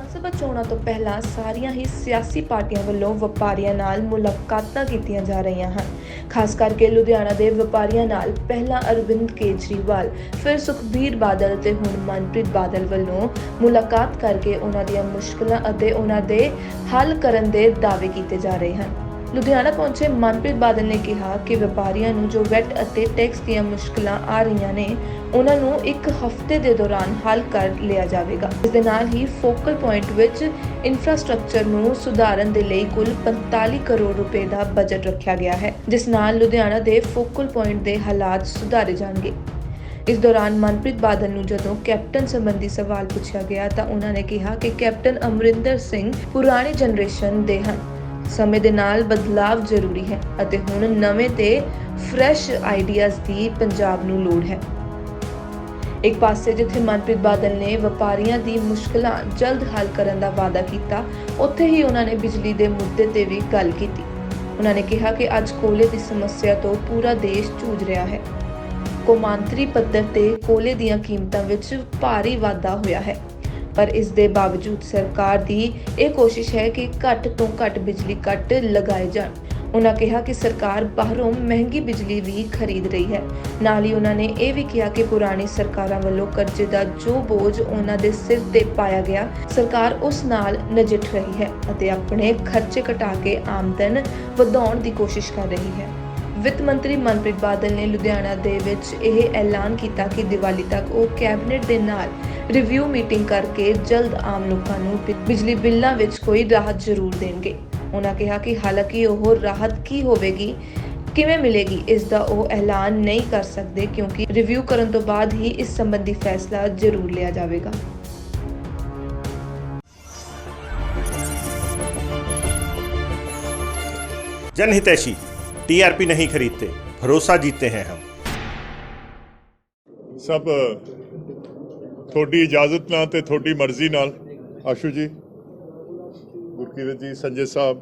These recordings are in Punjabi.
ਵਿਧਾਨ ਸਭਾ ਚੋਣਾਂ ਤੋਂ ਪਹਿਲਾਂ ਸਾਰੀਆਂ ਹੀ ਸਿਆਸੀ ਪਾਰਟੀਆਂ ਵੱਲੋਂ ਵਪਾਰੀਆਂ ਨਾਲ ਮੁਲਾਕਾਤਾਂ ਕੀਤੀਆਂ ਜਾ ਰਹੀਆਂ ਹਨ। ਖਾਸ ਕਰਕੇ ਲੁਧਿਆਣਾ ਦੇ ਵਪਾਰੀਆਂ ਨਾਲ ਪਹਿਲਾਂ ਅਰਵਿੰਦ ਕੇਜਰੀਵਾਲ, ਫਿਰ ਸੁਖਬੀਰ ਬਾਦਲ ਤੇ ਹੁਣ ਮਨਪ੍ਰੀਤ ਬਾਦਲ ਵੱਲੋਂ ਮੁਲਾਕਾਤ ਕਰਕੇ ਉਹਨਾਂ ਦੀਆਂ ਮੁਸ਼ਕਲਾਂ ਅਤੇ ਉਹਨਾਂ ਦੇ ਹੱਲ ਕਰਨ ਦੇ ਦਾਅਵੇ ਕੀਤੇ ਜਾ ਰਹੇ ਹਨ। ਲੁਧਿਆਣਾ ਪਹੁੰਚੇ ਮਨਪ੍ਰੀਤ ਬਾਦਲ ਨੇ ਕਿਹਾ ਕਿ ਵਪਾਰੀਆਂ ਨੂੰ ਜੋ ਵੈਟ ਅਤੇ ਟੈਕਸ ਦੀਆਂ ਮੁਸ਼ਕਲਾਂ ਆ ਰਹੀਆਂ ਨੇ ਉਹਨਾਂ ਨੂੰ ਇੱਕ ਹਫ਼ਤੇ ਦੇ ਦੌਰਾਨ ਹੱਲ ਕਰ ਲਿਆ ਜਾਵੇਗਾ। ਇਸ ਦੇ ਨਾਲ ਹੀ ਫੋਕਲ ਪੁਆਇੰਟ ਵਿੱਚ ਇਨਫਰਾਸਟ੍ਰਕਚਰ ਨੂੰ ਸੁਧਾਰਨ ਦੇ ਲਈ ਕੁੱਲ 45 ਕਰੋੜ ਰੁਪਏ ਦਾ ਬਜਟ ਰੱਖਿਆ ਗਿਆ ਹੈ, ਜਿਸ ਨਾਲ ਲੁਧਿਆਣਾ ਦੇ ਫੋਕਲ ਪੁਆਇੰਟ ਦੇ ਹਾਲਾਤ ਸੁਧਾਰੇ ਜਾਣਗੇ। ਇਸ ਦੌਰਾਨ ਮਨਪ੍ਰੀਤ ਬਾਦਲ ਨੂੰ ਜਦੋਂ ਕੈਪਟਨ ਸੰਬੰਧੀ ਸਵਾਲ ਪੁੱਛਿਆ ਗਿਆ ਤਾਂ ਉਹਨਾਂ ਨੇ ਕਿਹਾ ਕਿ ਕੈਪਟਨ ਅਮਰਿੰਦਰ ਸਿੰਘ ਪੁਰਾਣੀ ਜਨਰੇਸ਼ਨ ਦੇ ਹਨ। ਸਮੇਂ ਦੇ ਨਾਲ ਬਦਲਾਵ ਜ਼ਰੂਰੀ ਹੈ ਅਤੇ ਹੁਣ ਨਵੇਂ ਤੇ ਫਰੈਸ਼ ਆਈਡੀਆਜ਼ ਦੀ ਪੰਜਾਬ ਨੂੰ ਲੋੜ ਹੈ। ਇੱਕ ਪਾਸੇ ਜਿੱਥੇ ਮਨਪ੍ਰੀਤ ਬਾਦਲ ਨੇ ਵਪਾਰੀਆਂ ਦੀ ਮੁਸ਼ਕਲਾਂ ਜਲਦ ਹੱਲ ਕਰਨ ਦਾ ਵਾਅਦਾ ਕੀਤਾ, ਉੱਥੇ ਹੀ ਉਹਨਾਂ ਨੇ ਬਿਜਲੀ ਦੇ ਮੁੱਦੇ ਤੇ ਵੀ ਗੱਲ ਕੀਤੀ। ਉਹਨਾਂ ਨੇ ਕਿਹਾ ਕਿ ਅੱਜ ਕੋਲੇ ਦੀ ਸਮੱਸਿਆ ਤੋਂ ਪੂਰਾ ਦੇਸ਼ ਜੂਝ ਰਿਹਾ ਹੈ। ਕੌਮਾਂਤਰੀ ਪੱਧਰ ਤੇ ਕੋਲੇ ਦੀਆਂ ਕੀਮਤਾਂ ਵਿੱਚ ਭਾਰੀ ਵਾਧਾ ਹੋਇਆ ਹੈ, ਪਰ ਇਸ ਦੇ ਬਾਵਜੂਦ ਸਰਕਾਰ ਦੀ ਇਹ ਕੋਸ਼ਿਸ਼ ਹੈ ਕਿ ਘੱਟ ਤੋਂ ਘੱਟ ਬਿਜਲੀ ਕੱਟ ਲਗਾਏ ਜਾਣ। ਉਹਨਾਂ ਕਿਹਾ ਕਿ ਸਰਕਾਰ ਬਾਹਰੋਂ ਮਹਿੰਗੀ ਬਿਜਲੀ ਵੀ ਖਰੀਦ ਰਹੀ ਹੈ। ਨਾਲ ਹੀ ਉਹਨਾਂ ਨੇ ਇਹ ਵੀ ਕਿਹਾ ਕਿ ਪੁਰਾਣੀ ਸਰਕਾਰਾਂ ਵੱਲੋਂ ਕਰਜ਼ੇ ਦਾ ਜੋ ਬੋਝ ਉਹਨਾਂ ਦੇ ਸਿਰ ਤੇ ਪਾਇਆ ਗਿਆ, ਸਰਕਾਰ ਉਸ ਨਾਲ ਨਜਿੱਠ ਰਹੀ ਹੈ ਅਤੇ ਆਪਣੇ ਖਰਚੇ ਘਟਾ ਕੇ ਆਮਦਨ ਵਧਾਉਣ ਦੀ ਕੋਸ਼ਿਸ਼ ਕਰ ਰਹੀ ਹੈ। ਵਿੱਤ ਮੰਤਰੀ ਮਨਪ੍ਰੀਤ ਬਾਦਲ ਨੇ ਲੁਧਿਆਣਾ ਦੇ ਵਿੱਚ ਇਹ ਐਲਾਨ ਕੀਤਾ ਕਿ ਦੀਵਾਲੀ ਤੱਕ ਉਹ ਕੈਬਨਿਟ ਦੇ ਨਾਲ ਰਿਵਿਊ ਮੀਟਿੰਗ ਕਰਕੇ ਜਲਦ ਆਮ ਲੋਕਾਂ ਨੂੰ ਬਿਜਲੀ ਬਿੱਲਾਂ ਵਿੱਚ ਕੋਈ ਰਾਹਤ ਜ਼ਰੂਰ ਦੇਣਗੇ। ਉਹਨਾਂ ਕਿਹਾ ਕਿ ਹਾਲਾਂਕਿ ਉਹ ਰਾਹਤ ਕੀ ਹੋਵੇਗੀ, ਕਿਵੇਂ ਮਿਲੇਗੀ, ਇਸ ਦਾ ਉਹ ਐਲਾਨ ਨਹੀਂ ਕਰ ਸਕਦੇ ਕਿਉਂਕਿ ਰਿਵਿਊ ਕਰਨ ਤੋਂ ਬਾਅਦ ਹੀ ਇਸ ਸੰਬੰਧੀ ਫੈਸਲਾ ਜ਼ਰੂਰ ਲਿਆ ਜਾਵੇਗਾ। जनहितैषी टीआरपी नहीं खरीदते, भरोसा जीतते हैं हम। सब थोड़ी इजाजत नाल ते थोड़ी मर्जी नाल आशू जी, गुरकीरत जी, संजय साहब,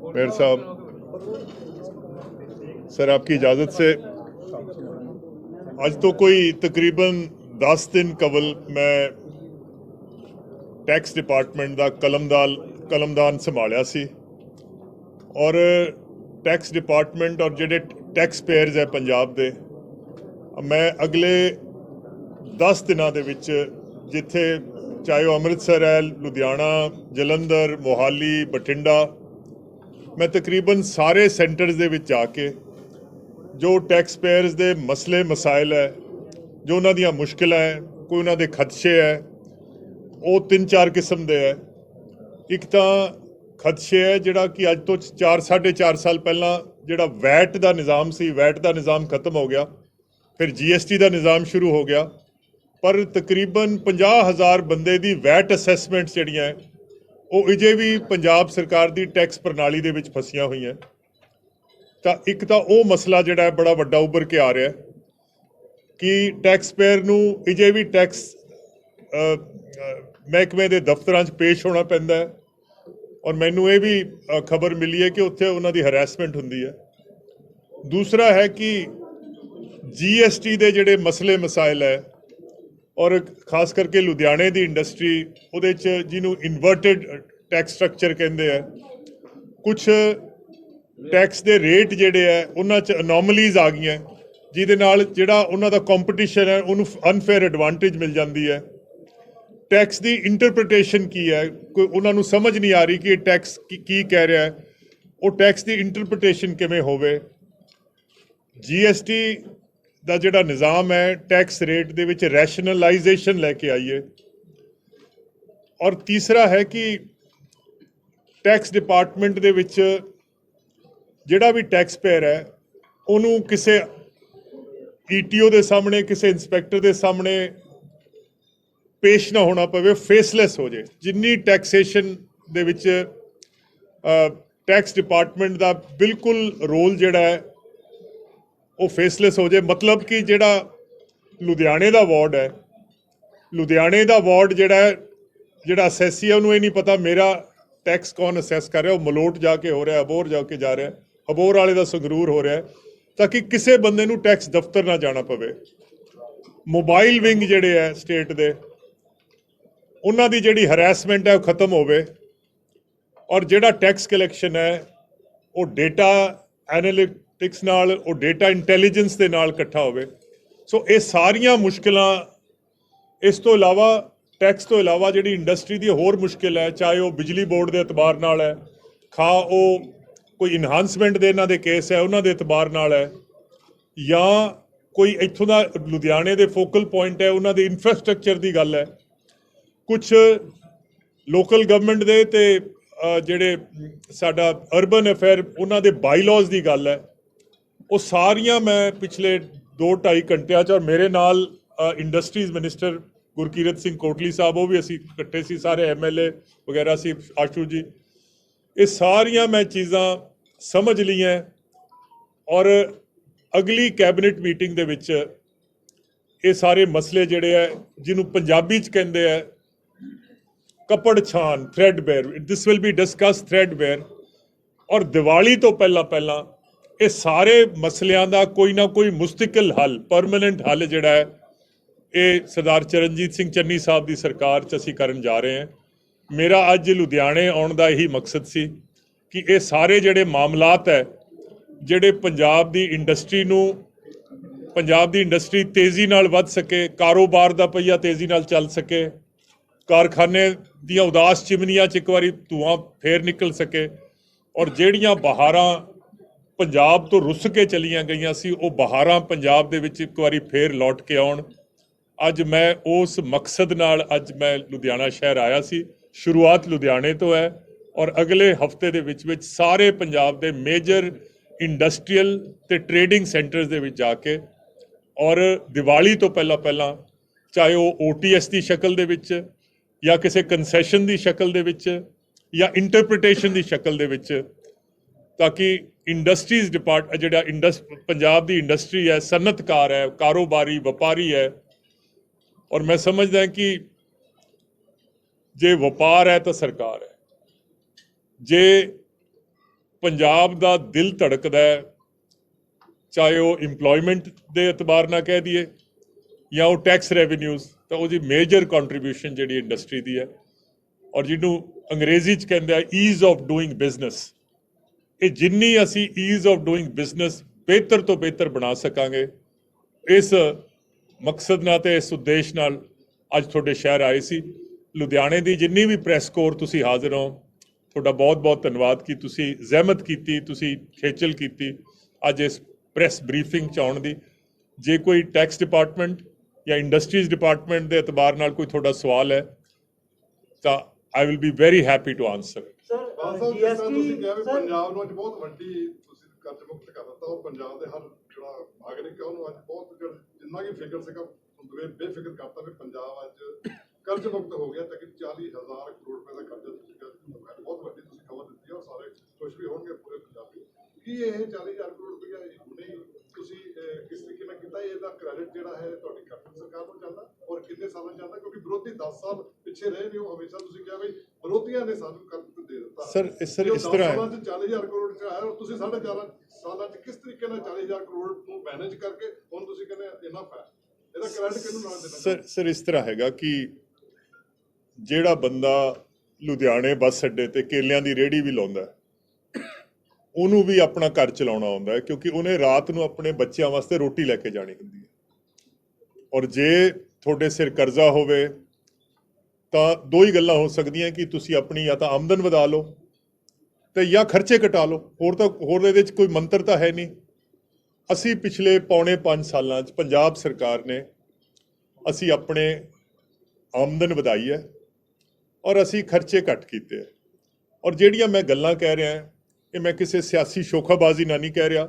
मेयर साहब, सर आपकी इजाज़त से आज तो कोई तकरीबन 10 दिन कबल मैं टैक्स डिपार्टमेंट का कलमदान संभालिया सी और टैक्स डिपार्टमेंट और ਜਿਹੜੇ टैक्स पेयर्स है पंजाब ਦੇ, मैं अगले 10 ਦਿਨਾਂ ਦੇ ਵਿੱਚ ਜਿੱਥੇ ਚਾਹੇ ਉਹ ਅੰਮ੍ਰਿਤਸਰ ਹੈ, ਲੁਧਿਆਣਾ, ਜਲੰਧਰ, ਮੋਹਾਲੀ, ਬਠਿੰਡਾ, ਮੈਂ ਤਕਰੀਬਨ ਸਾਰੇ ਸੈਂਟਰਸ ਦੇ ਵਿੱਚ ਜਾ ਕੇ ਜੋ ਟੈਕਸ ਪੇਅਰਸ ਦੇ ਮਸਲੇ ਮਸਾਇਲ ਹੈ, ਜੋ ਉਹਨਾਂ ਦੀਆਂ ਮੁਸ਼ਕਿਲਾਂ ਹੈ, ਕੋਈ ਉਹਨਾਂ ਦੇ ਖਦਸ਼ੇ ਹੈ, ਉਹ 3-4 ਕਿਸਮ ਦੇ ਹੈ। ਇੱਕ ਤਾਂ ਖਦਸ਼ੇ ਹੈ ਜਿਹੜਾ ਕਿ ਅੱਜ ਤੋਂ 4-4.5 ਸਾਲ ਪਹਿਲਾਂ ਜਿਹੜਾ ਵੈਟ ਦਾ ਨਿਜ਼ਾਮ ਸੀ, ਵੈਟ ਦਾ ਨਿਜ਼ਾਮ ਖਤਮ ਹੋ ਗਿਆ, ਫਿਰ GST ਦਾ ਨਿਜ਼ਾਮ ਸ਼ੁਰੂ ਹੋ ਗਿਆ, ਪਰ ਤਕਰੀਬਨ 50,000 ਬੰਦੇ ਦੀ ਵੈਟ ਅਸੈਸਮੈਂਟ ਜਿਹੜੀਆਂ ਉਹ ਅਜੇ ਵੀ ਪੰਜਾਬ ਸਰਕਾਰ ਦੀ ਟੈਕਸ ਪ੍ਰਣਾਲੀ ਦੇ ਵਿੱਚ ਫਸੀਆਂ ਹੋਈਆਂ। ਤਾਂ ਇੱਕ ਤਾਂ ਉਹ ਮਸਲਾ ਜਿਹੜਾ ਹੈ ਬੜਾ ਵੱਡਾ ਉੱਭਰ ਕੇ ਆ ਰਿਹਾ ਕਿ ਟੈਕਸ ਪੇਅਰ ਨੂੰ ਅਜੇ ਵੀ ਟੈਕਸ ਮਹਿਕਮੇ ਦੇ ਦਫ਼ਤਰਾਂ 'ਚ ਪੇਸ਼ ਹੋਣਾ ਪੈਂਦਾ ਹੈ ਔਰ ਮੈਨੂੰ ਇਹ ਵੀ ਖਬਰ ਮਿਲੀ ਹੈ ਕਿ ਉੱਥੇ ਉਹਨਾਂ ਦੀ ਹਰੈਸਮੈਂਟ ਹੁੰਦੀ ਹੈ। ਦੂਸਰਾ ਹੈ ਕਿ GST ਦੇ ਜਿਹੜੇ ਮਸਲੇ ਮਸਾਇਲ ਹੈ ਔਰ ਖਾਸ ਕਰਕੇ ਲੁਧਿਆਣੇ ਦੀ ਇੰਡਸਟਰੀ ਉਹਦੇ 'ਚ ਜਿਹਨੂੰ ਇਨਵਰਟਿਡ ਟੈਕਸ ਸਟਰਕਚਰ ਕਹਿੰਦੇ ਆ, ਕੁਛ ਟੈਕਸ ਦੇ ਰੇਟ ਜਿਹੜੇ ਹੈ ਉਹਨਾਂ 'ਚ ਅਨੋਮਲੀਜ਼ ਆ ਗਈਆਂ ਜਿਹਦੇ ਨਾਲ ਜਿਹੜਾ ਉਹਨਾਂ ਦਾ ਕੰਪੀਟੀਸ਼ਨ ਹੈ ਉਹਨੂੰ ਅਨਫੇਅਰ ਐਡਵਾਂਟੇਜ ਮਿਲ ਜਾਂਦੀ ਹੈ। ਟੈਕਸ ਦੀ ਇੰਟਰਪ੍ਰੀਟੇਸ਼ਨ ਕੀ ਹੈ, ਕੋਈ ਉਹਨਾਂ ਨੂੰ ਸਮਝ ਨਹੀਂ ਆ ਰਹੀ ਕਿ ਇਹ ਟੈਕਸ ਕੀ ਕਹਿ ਰਿਹਾ ਹੈ, ਉਹ ਟੈਕਸ ਦੀ ਇੰਟਰਪ੍ਰੀਟੇਸ਼ਨ ਕਿਵੇਂ ਹੋਵੇ। GST ਦਾ ਜਿਹੜਾ ਨਿਜ਼ਾਮ ਹੈ ਟੈਕਸ ਰੇਟ ਦੇ ਵਿੱਚ ਰੈਸ਼ਨਲਾਈਜੇਸ਼ਨ ਲੈ ਕੇ ਆਈਏ। ਔਰ ਤੀਸਰਾ ਹੈ ਕਿ ਟੈਕਸ ਡਿਪਾਰਟਮੈਂਟ ਦੇ ਵਿੱਚ ਜਿਹੜਾ ਵੀ ਟੈਕਸ ਪੇਅਰ ਹੈ ਉਹਨੂੰ ਕਿਸੇ ETO ਦੇ ਸਾਹਮਣੇ, ਕਿਸੇ ਇੰਸਪੈਕਟਰ ਦੇ ਸਾਹਮਣੇ ਪੇਸ਼ ਨਾ ਹੋਣਾ ਪਵੇ, ਫੇਸਲੈਸ ਹੋ ਜਾਏ। ਜਿੰਨੀ ਟੈਕਸੇਸ਼ਨ ਦੇ ਵਿੱਚ ਟੈਕਸ ਡਿਪਾਰਟਮੈਂਟ ਦਾ ਬਿਲਕੁਲ ਰੋਲ ਜਿਹੜਾ ਹੈ ਉਹ ਫੇਸਲੈਸ ਹੋ ਜਾਏ। ਮਤਲਬ ਕਿ ਜਿਹੜਾ ਲੁਧਿਆਣੇ ਦਾ ਵਾਰਡ ਹੈ, ਲੁਧਿਆਣੇ ਦਾ ਵਾਰਡ ਜਿਹੜਾ ਅਸੈਸੀ ਹੈ ਉਹਨੂੰ ਇਹ ਨਹੀਂ ਪਤਾ ਮੇਰਾ ਟੈਕਸ ਕੌਣ ਅਸੈਸ ਕਰ ਰਿਹਾ, ਉਹ ਮਲੋਟ ਜਾ ਕੇ ਹੋ ਰਿਹਾ, ਅਬੋਹਰ ਜਾ ਕੇ ਜਾ ਰਿਹਾ, ਅਬੋਹਰ ਵਾਲੇ ਦਾ ਸੰਗਰੂਰ ਹੋ ਰਿਹਾ, ਤਾਂ ਕਿ ਕਿਸੇ ਬੰਦੇ ਨੂੰ ਟੈਕਸ ਦਫ਼ਤਰ ਨਾ ਜਾਣਾ ਪਵੇ। ਮੋਬਾਈਲ ਵਿੰਗ ਜਿਹੜੇ ਹੈ ਸਟੇਟ ਦੇ ਉਹਨਾਂ ਦੀ ਜਿਹੜੀ ਹਰੈਸਮੈਂਟ ਹੈ ਉਹ ਖਤਮ ਹੋਵੇ ਔਰ ਜਿਹੜਾ ਟੈਕਸ ਕਲੈਕਸ਼ਨ ਹੈ ਉਹ ਡੇਟਾ ਐਨਾਲਿਟਿਕਸ ਨਾਲ, ਉਹ ਡੇਟਾ ਇੰਟੈਲੀਜੈਂਸ ਦੇ ਨਾਲ ਇਕੱਠਾ ਹੋਵੇ। ਸੋ ਇਹ ਸਾਰੀਆਂ ਮੁਸ਼ਕਿਲਾਂ, ਇਸ ਤੋਂ ਇਲਾਵਾ ਟੈਕਸ ਤੋਂ ਇਲਾਵਾ ਜਿਹੜੀ ਇੰਡਸਟਰੀ ਦੀ ਹੋਰ ਮੁਸ਼ਕਿਲ ਹੈ, ਚਾਹੇ ਉਹ ਬਿਜਲੀ ਬੋਰਡ ਦੇ ਇਤਬਾਰ ਨਾਲ ਹੈ, ਉਹ ਕੋਈ ਇਨਹਾਂਸਮੈਂਟ ਦੇ ਇਹਨਾਂ ਦੇ ਕੇਸ ਹੈ ਉਹਨਾਂ ਦੇ ਇਤਬਾਰ ਨਾਲ ਹੈ, ਜਾਂ ਕੋਈ ਇੱਥੋਂ ਦਾ ਲੁਧਿਆਣੇ ਦੇ ਫੋਕਲ ਪੁਆਇੰਟ ਹੈ ਉਹਨਾਂ ਦੇ ਇਨਫਰਾਸਟ੍ਰਕਚਰ ਦੀ ਗੱਲ ਹੈ, ਕੁਛ ਲੋਕਲ ਗਵਰਨਮੈਂਟ ਦੇ ਤੇ ਜਿਹੜੇ ਸਾਡਾ ਅਰਬਨ ਅਫੇਅਰ ਉਹਨਾਂ ਦੇ ਬਾਈਲਾਜ਼ ਦੀ ਗੱਲ ਹੈ। ਉਹ ਸਾਰੀਆਂ ਮੈਂ ਪਿਛਲੇ 2-2.5 ਘੰਟਿਆਂ 'ਚ, ਔਰ ਮੇਰੇ ਨਾਲ ਇੰਡਸਟਰੀਜ਼ ਮਿਨਿਸਟਰ ਗੁਰਕੀਰਤ ਸਿੰਘ ਕੋਟਲੀ ਸਾਹਿਬ, ਉਹ ਵੀ ਅਸੀਂ ਇਕੱਠੇ ਸੀ, ਸਾਰੇ MLA ਵਗੈਰਾ ਸੀ, ਆਸ਼ੂ ਜੀ, ਇਹ ਸਾਰੀਆਂ ਮੈਂ ਚੀਜ਼ਾਂ ਸਮਝ ਲਈਆਂ ਔਰ ਅਗਲੀ ਕੈਬਨਿਟ ਮੀਟਿੰਗ ਦੇ ਵਿੱਚ ਇਹ ਸਾਰੇ ਮਸਲੇ ਜਿਹੜੇ ਹੈ, ਜਿਹਨੂੰ ਪੰਜਾਬੀ 'ਚ ਕਹਿੰਦੇ ਹੈ ਕੱਪੜ ਛਾਨ, ਥ੍ਰੈਡਬੇਅਰ, ਦਿਸ ਵਿਲ ਬੀ ਡਿਸਕਸ ਥ੍ਰੈਡਬੇਅਰ, ਔਰ ਦੀਵਾਲੀ ਤੋਂ ਪਹਿਲਾਂ ਇਹ ਸਾਰੇ ਮਸਲਿਆਂ ਦਾ ਕੋਈ ਨਾ ਕੋਈ ਮੁਸਤਕਿਲ ਹੱਲ, ਪਰਮਾਨੈਂਟ ਹੱਲ ਜਿਹੜਾ ਹੈ, ਇਹ ਸਰਦਾਰ ਚਰਨਜੀਤ ਸਿੰਘ ਚੰਨੀ ਸਾਹਿਬ ਦੀ ਸਰਕਾਰ 'ਚ ਅਸੀਂ ਕਰਨ ਜਾ ਰਹੇ ਹਾਂ। ਮੇਰਾ ਅੱਜ ਲੁਧਿਆਣੇ ਆਉਣ ਦਾ ਇਹੀ ਮਕਸਦ ਸੀ ਕਿ ਇਹ ਸਾਰੇ ਜਿਹੜੇ ਮਾਮਲਾਤ ਹੈ, ਜਿਹੜੇ ਪੰਜਾਬ ਦੀ ਇੰਡਸਟਰੀ ਤੇਜ਼ੀ ਨਾਲ ਵੱਧ ਸਕੇ, ਕਾਰੋਬਾਰ ਦਾ ਪਹੀਆ ਤੇਜ਼ੀ ਨਾਲ ਚੱਲ ਸਕੇ, ਕਾਰਖਾਨੇ ਦੀਆਂ ਉਦਾਸ ਚਿਮਨੀਆਂ 'ਚ ਇੱਕ ਵਾਰੀ ਧੂੰਆਂ ਫੇਰ ਨਿਕਲ ਸਕੇ, ਔਰ ਜਿਹੜੀਆਂ ਬਹਾਰਾਂ ਪੰਜਾਬ ਤੋਂ ਰੁੱਸ ਕੇ ਚਲੀਆਂ ਗਈਆਂ ਸੀ, ਉਹ ਬਹਾਰਾਂ ਪੰਜਾਬ ਦੇ ਵਿੱਚ ਇੱਕ ਵਾਰੀ ਫੇਰ ਲੌਟ ਕੇ ਆਉਣ। ਅੱਜ ਮੈਂ ਉਸ ਮਕਸਦ ਨਾਲ ਅੱਜ ਮੈਂ ਲੁਧਿਆਣਾ ਸ਼ਹਿਰ ਆਇਆ ਸੀ। ਸ਼ੁਰੂਆਤ ਲੁਧਿਆਣੇ ਤੋਂ ਹੈ ਔਰ ਅਗਲੇ ਹਫਤੇ ਦੇ ਵਿੱਚ ਸਾਰੇ ਪੰਜਾਬ ਦੇ ਮੇਜਰ ਇੰਡਸਟਰੀਅਲ ਤੇ ਟ੍ਰੇਡਿੰਗ ਸੈਂਟਰਸ ਦੇ ਵਿੱਚ ਜਾ ਕੇ, ਔਰ ਦੀਵਾਲੀ ਤੋਂ ਪਹਿਲਾਂ ਚਾਹੇ ਉਹ OTS ਦੀ ਸ਼ਕਲ ਦੇ ਵਿੱਚ ਜਾਂ ਕਿਸੇ ਕੰਸੈਸ਼ਨ ਦੀ ਸ਼ਕਲ ਦੇ ਵਿੱਚ ਜਾਂ ਇੰਟਰਪ੍ਰੀਟੇਸ਼ਨ ਦੀ ਸ਼ਕਲ ਦੇ ਵਿੱਚ, ਤਾਂ ਕਿ ਇੰਡਸਟਰੀਜ਼ ਜਿਹੜਾ ਪੰਜਾਬ ਦੀ ਇੰਡਸਟਰੀ ਹੈ, ਸਨਅਤਕਾਰ ਹੈ, ਕਾਰੋਬਾਰੀ ਵਪਾਰੀ ਹੈ, ਔਰ ਮੈਂ ਸਮਝਦਾ ਕਿ ਜੇ ਵਪਾਰ ਹੈ ਤਾਂ ਸਰਕਾਰ ਹੈ। ਜੇ ਪੰਜਾਬ ਦਾ ਦਿਲ ਧੜਕਦਾ ਹੈ, ਚਾਹੇ ਉਹ ਇੰਪਲੋਇਮੈਂਟ ਦੇ ਇਤਬਾਰ ਨਾਲ ਕਹਿ ਦਈਏ ਜਾਂ ਉਹ ਟੈਕਸ ਰੈਵਨਿਊਜ਼, ਤਾਂ ਉਹਦੀ ਮੇਜਰ ਕੰਟਰੀਬਿਊਸ਼ਨ ਜਿਹੜੀ ਇੰਡਸਟਰੀ ਦੀ ਹੈ, ਔਰ ਜਿਹਨੂੰ ਅੰਗਰੇਜ਼ੀ 'ਚ ਕਹਿੰਦੇ ਆ ਈਜ਼ ਆਫ ਡੂਇੰਗ ਬਿਜ਼ਨਸ, ਇਹ ਜਿੰਨੀ ਅਸੀਂ ਈਜ਼ ਆਫ ਡੂਇੰਗ ਬਿਜ਼ਨਸ ਬਿਹਤਰ ਤੋਂ ਬਿਹਤਰ ਬਣਾ ਸਕਾਂਗੇ, ਇਸ ਮਕਸਦ ਨਾਲ ਤੇ ਇਸ ਉਦੇਸ਼ ਨਾਲ ਅੱਜ ਤੁਹਾਡੇ ਸ਼ਹਿਰ ਆਏ ਸੀ। ਲੁਧਿਆਣੇ ਦੀ ਜਿੰਨੀ ਵੀ ਪ੍ਰੈਸ ਕੋਰ ਤੁਸੀਂ ਹਾਜ਼ਰ ਹੋ, ਤੁਹਾਡਾ ਬਹੁਤ ਧੰਨਵਾਦ ਕਿ ਤੁਸੀਂ ਜ਼ਹਿਮਤ ਕੀਤੀ, ਤੁਸੀਂ ਖੇਚਲ ਕੀਤੀ ਅੱਜ ਇਸ ਪ੍ਰੈਸ ਬਰੀਫਿੰਗ 'ਚ ਆਉਣ ਦੀ। ਜੇ ਕੋਈ ਟੈਕਸ ਡਿਪਾਰਟਮੈਂਟ ਜਾਂ ਇੰਡਸਟਰੀਜ਼ ਡਿਪਾਰਟਮੈਂਟ ਦੇ ਇਤਬਾਰ ਨਾਲ ਕੋਈ ਤੁਹਾਡਾ ਸਵਾਲ ਹੈ ਤਾਂ I will be very happy to answer. ਤੁਸੀਂ ਕਿਹਾ ਵੀ ਪੰਜਾਬ ਨੂੰ ਅੱਜ ਬਹੁਤ ਵੱਡੀ ਤੁਸੀਂ ਕਰਜ਼ ਮੁਕਤ ਕਰ ਦਿੱਤਾ, ਔਰ ਪੰਜਾਬ ਦੇ ਹਰ ਜਿਹੜਾ ਨਾਗਰਿਕ ਹੈ ਉਹਨੂੰ ਅੱਜ ਬਹੁਤ ਜਿੰਨਾ ਕਿ ਫਿਕਰ ਸੀਗਾ ਬੇਫਿਕਰ ਕਰਤਾ ਵੀ ਪੰਜਾਬ ਅੱਜ ਕਰਜ਼ ਮੁਕਤ ਹੋ ਗਿਆ। ਤਕਰੀਬਨ 40,000 ਕਰੋੜ ਰੁਪਏ ਦਾ ਕਰਜ਼ਾ ਤੁਸੀਂ ਬਹੁਤ ਵੱਡੀ ਤੁਸੀਂ ਖਬਰ ਦਿੱਤੀ ਹੈ, ਔਰ ਸਾਰੇ ਖੁਸ਼ ਵੀ ਹੋਣਗੇ ਪੂਰੇ ਪੰਜਾਬੀ। ਕੀ ਇਹ 40,000 ਕਰੋੜ ਰੁਪਇਆ ਹੁਣੇ ਤੁਸੀਂ ਕਿਸ ਤਰੀਕੇ ਨਾਲ ਕੀਤਾ? ਇਹਦਾ ਕ੍ਰੈਡਿਟ ਜਿਹੜਾ ਹੈ ਤੁਹਾਡੀ ਕੈਪਟਨ ਸਰਕਾਰ ਨੂੰ ਜਾਂਦਾ, ਔਰ ਕਿੰਨੇ ਸਾਲਾਂ ਜਾਂਦਾ? ਕਿਉਂਕਿ ਵਿਰੋਧੀ 10 ਸਾਲ ਪਿੱਛੇ ਰਹੇ ਨੇ, ਉਹ ਹਮੇਸ਼ਾ ਤੁਸੀਂ ਕਿਹਾ ਬਈ ਵਿਰੋਧੀਆਂ ਨੇ ਸਾਨੂੰ ਕਰਜ਼ ਦੇ ਦਿੱਤਾ। ਸਰ ਇਸ ਤਰ੍ਹਾਂ ਹੈ, 40,000 ਕਰੋੜ ਚ ਆਇਆ, ਔਰ ਤੁਸੀਂ 4.5 ਸਾਲਾਂ ਚ ਕਿਸ ਤਰੀਕੇ ਨਾਲ 40,000 ਕਰੋੜ ਨੂੰ ਮੈਨੇਜ ਕਰਕੇ ਹੁਣ ਤੁਸੀਂ ਕਹਿੰਦੇ ਇਨਫ ਹੈ, ਇਹਦਾ ਕ੍ਰੈਡਿਟ ਕਿਹਨੂੰ ਨਾ ਦੇਣਾ? ਸਰ ਇਸ ਤਰ੍ਹਾਂ ਹੈਗਾ ਕਿ ਜਿਹੜਾ ਬੰਦਾ ਲੁਧਿਆਣੇ ਬੱਸ ਅੱਡੇ ਤੇ ਕੇਲਿਆਂ ਦੀ ਰੇਹੜੀ ਵੀ ਲਾਉਂਦਾ, ਉਹਨੂੰ ਵੀ ਆਪਣਾ ਘਰ ਚਲਾਉਣਾ ਆਉਂਦਾ ਹੈ, ਕਿਉਂਕਿ ਉਹਨੇ ਰਾਤ ਨੂੰ ਆਪਣੇ ਬੱਚਿਆਂ ਵਾਸਤੇ ਰੋਟੀ ਲੈ ਕੇ ਜਾਣੀ ਹੁੰਦੀ ਹੈ। ਔਰ ਜੇ ਤੁਹਾਡੇ ਸਿਰ ਕਰਜ਼ਾ ਹੋਵੇ ਤਾਂ ਦੋ ਹੀ ਗੱਲਾਂ ਹੋ ਸਕਦੀਆਂ ਕਿ ਤੁਸੀਂ ਆਪਣੀ ਜਾਂ ਤਾਂ ਆਮਦਨ ਵਧਾ ਲਓ ਤੇ ਜਾਂ ਖਰਚੇ ਘਟਾ ਲਓ। ਹੋਰ ਇਹਦੇ 'ਚ ਕੋਈ ਮੰਤਰ ਤਾਂ ਹੈ ਨਹੀਂ। ਅਸੀਂ ਪਿਛਲੇ 4.5 ਸਾਲਾਂ 'ਚ ਪੰਜਾਬ ਸਰਕਾਰ ਨੇ ਅਸੀਂ ਆਪਣੇ ਆਮਦਨ ਵਧਾਈ ਹੈ ਔਰ ਅਸੀਂ ਖਰਚੇ ਘੱਟ ਕੀਤੇ ਹੈ। ਔਰ ਜਿਹੜੀਆਂ ਮੈਂ ਗੱਲਾਂ ਕਹਿ ਰਿਹਾ ਇਹ ਮੈਂ ਕਿਸੇ ਸਿਆਸੀ ਸ਼ੋਖਾਬਾਜ਼ੀ ਨਾਲ ਨਹੀਂ ਕਹਿ ਰਿਹਾ,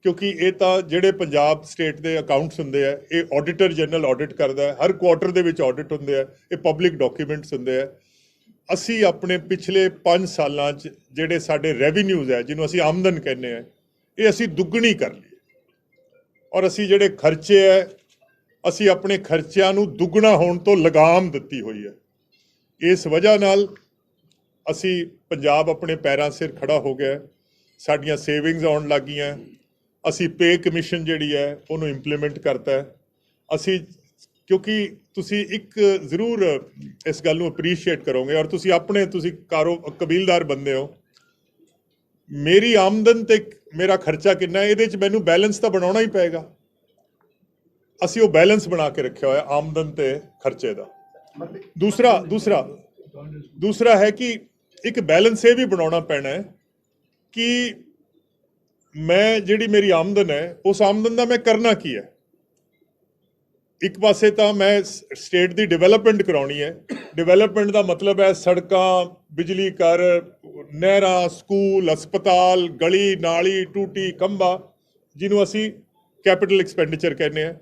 ਕਿਉਂਕਿ ਇਹ ਤਾਂ ਜਿਹੜੇ ਪੰਜਾਬ ਸਟੇਟ ਦੇ ਅਕਾਊਂਟਸ ਹੁੰਦੇ ਆ, ਇਹ ਆਡੀਟਰ ਜਨਰਲ ਆਡਿਟ ਕਰਦਾ ਹੈ, ਹਰ ਕੁਆਰਟਰ ਦੇ ਵਿੱਚ ਆਡਿਟ ਹੁੰਦੇ ਆ, ਇਹ ਪਬਲਿਕ ਡਾਕੂਮੈਂਟਸ ਹੁੰਦੇ ਆ। ਅਸੀਂ ਆਪਣੇ ਪਿਛਲੇ 5 ਸਾਲਾਂ 'ਚ ਜਿਹੜੇ ਸਾਡੇ ਰੈਵਨਿਊਜ਼ ਹੈ, ਜਿਹਨੂੰ ਅਸੀਂ ਆਮਦਨ ਕਹਿੰਦੇ ਆ, ਇਹ ਅਸੀਂ ਦੁੱਗਣੀ ਕਰ ਲਈ। ਔਰ ਅਸੀਂ ਜਿਹੜੇ ਖਰਚੇ ਹੈ, ਅਸੀਂ ਆਪਣੇ ਖਰਚਿਆਂ ਨੂੰ ਦੁੱਗਣਾ ਹੋਣ ਤੋਂ ਲਗਾਮ ਦਿੱਤੀ ਹੋਈ ਹੈ। ਇਸ ਵਜ੍ਹਾ ਨਾਲ ਅਸੀਂ ਪੰਜਾਬ ਆਪਣੇ ਪੈਰਾਂ ਸਿਰ ਖੜਾ ਹੋ ਗਿਆ, ਸਾਡੀਆਂ ਸੇਵਿੰਗਸ ਆਉਣ ਲੱਗ ਗਈਆਂ। ਅਸੀਂ ਪੇ ਕਮਿਸ਼ਨ ਜਿਹੜੀ ਹੈ ਉਹਨੂੰ ਇੰਪਲੀਮੈਂਟ ਕਰਤਾ ਹੈ। ਅਸੀਂ ਕਿਉਂਕਿ ਤੁਸੀਂ ਇੱਕ ਜ਼ਰੂਰ ਇਸ ਗੱਲ ਨੂੰ ਅਪਰੀਸ਼ੀਏਟ ਕਰੋਗੇ, ਔਰ ਤੁਸੀਂ ਕਬੀਲਦਾਰ ਬੰਦੇ ਹੋ। ਮੇਰੀ ਆਮਦਨ ਤੇ ਮੇਰਾ ਖਰਚਾ ਕਿੰਨਾ ਹੈ, ਇਹਦੇ 'ਚ ਮੈਨੂੰ ਬੈਲੈਂਸ ਤਾਂ ਬਣਾਉਣਾ ਹੀ ਪਏਗਾ। ਅਸੀਂ ਉਹ ਬੈਲੈਂਸ ਬਣਾ ਕੇ ਰੱਖਿਆ ਹੋਇਆ ਆਮਦਨ ਤੇ ਖਰਚੇ ਦਾ। ਦੂਸਰਾ ਹੈ ਕਿ ਇੱਕ ਬੈਲੈਂਸ ਇਹ ਵੀ ਬਣਾਉਣਾ ਪੈਣਾ ਹੈ ਕਿ ਮੈਂ ਜਿਹੜੀ ਮੇਰੀ ਆਮਦਨ ਹੈ, ਉਸ ਆਮਦਨ ਦਾ ਮੈਂ ਕਰਨਾ ਕੀ ਹੈ। ਇੱਕ ਪਾਸੇ ਤਾਂ ਮੈਂ ਸਟੇਟ ਦੀ ਡਿਵੈਲਪਮੈਂਟ ਕਰਾਉਣੀ ਹੈ। ਡਿਵੈਲਪਮੈਂਟ ਦਾ ਮਤਲਬ ਹੈ ਸੜਕਾਂ, ਬਿਜਲੀ ਘਰ, ਨਹਿਰਾਂ, ਸਕੂਲ, ਹਸਪਤਾਲ, ਗਲੀ ਨਾਲੀ, ਟੂਟੀ ਖੰਭਾ, ਜਿਹਨੂੰ ਅਸੀਂ ਕੈਪੀਟਲ ਐਕਸਪੈਂਡੀਚਰ ਕਹਿੰਦੇ ਹਾਂ।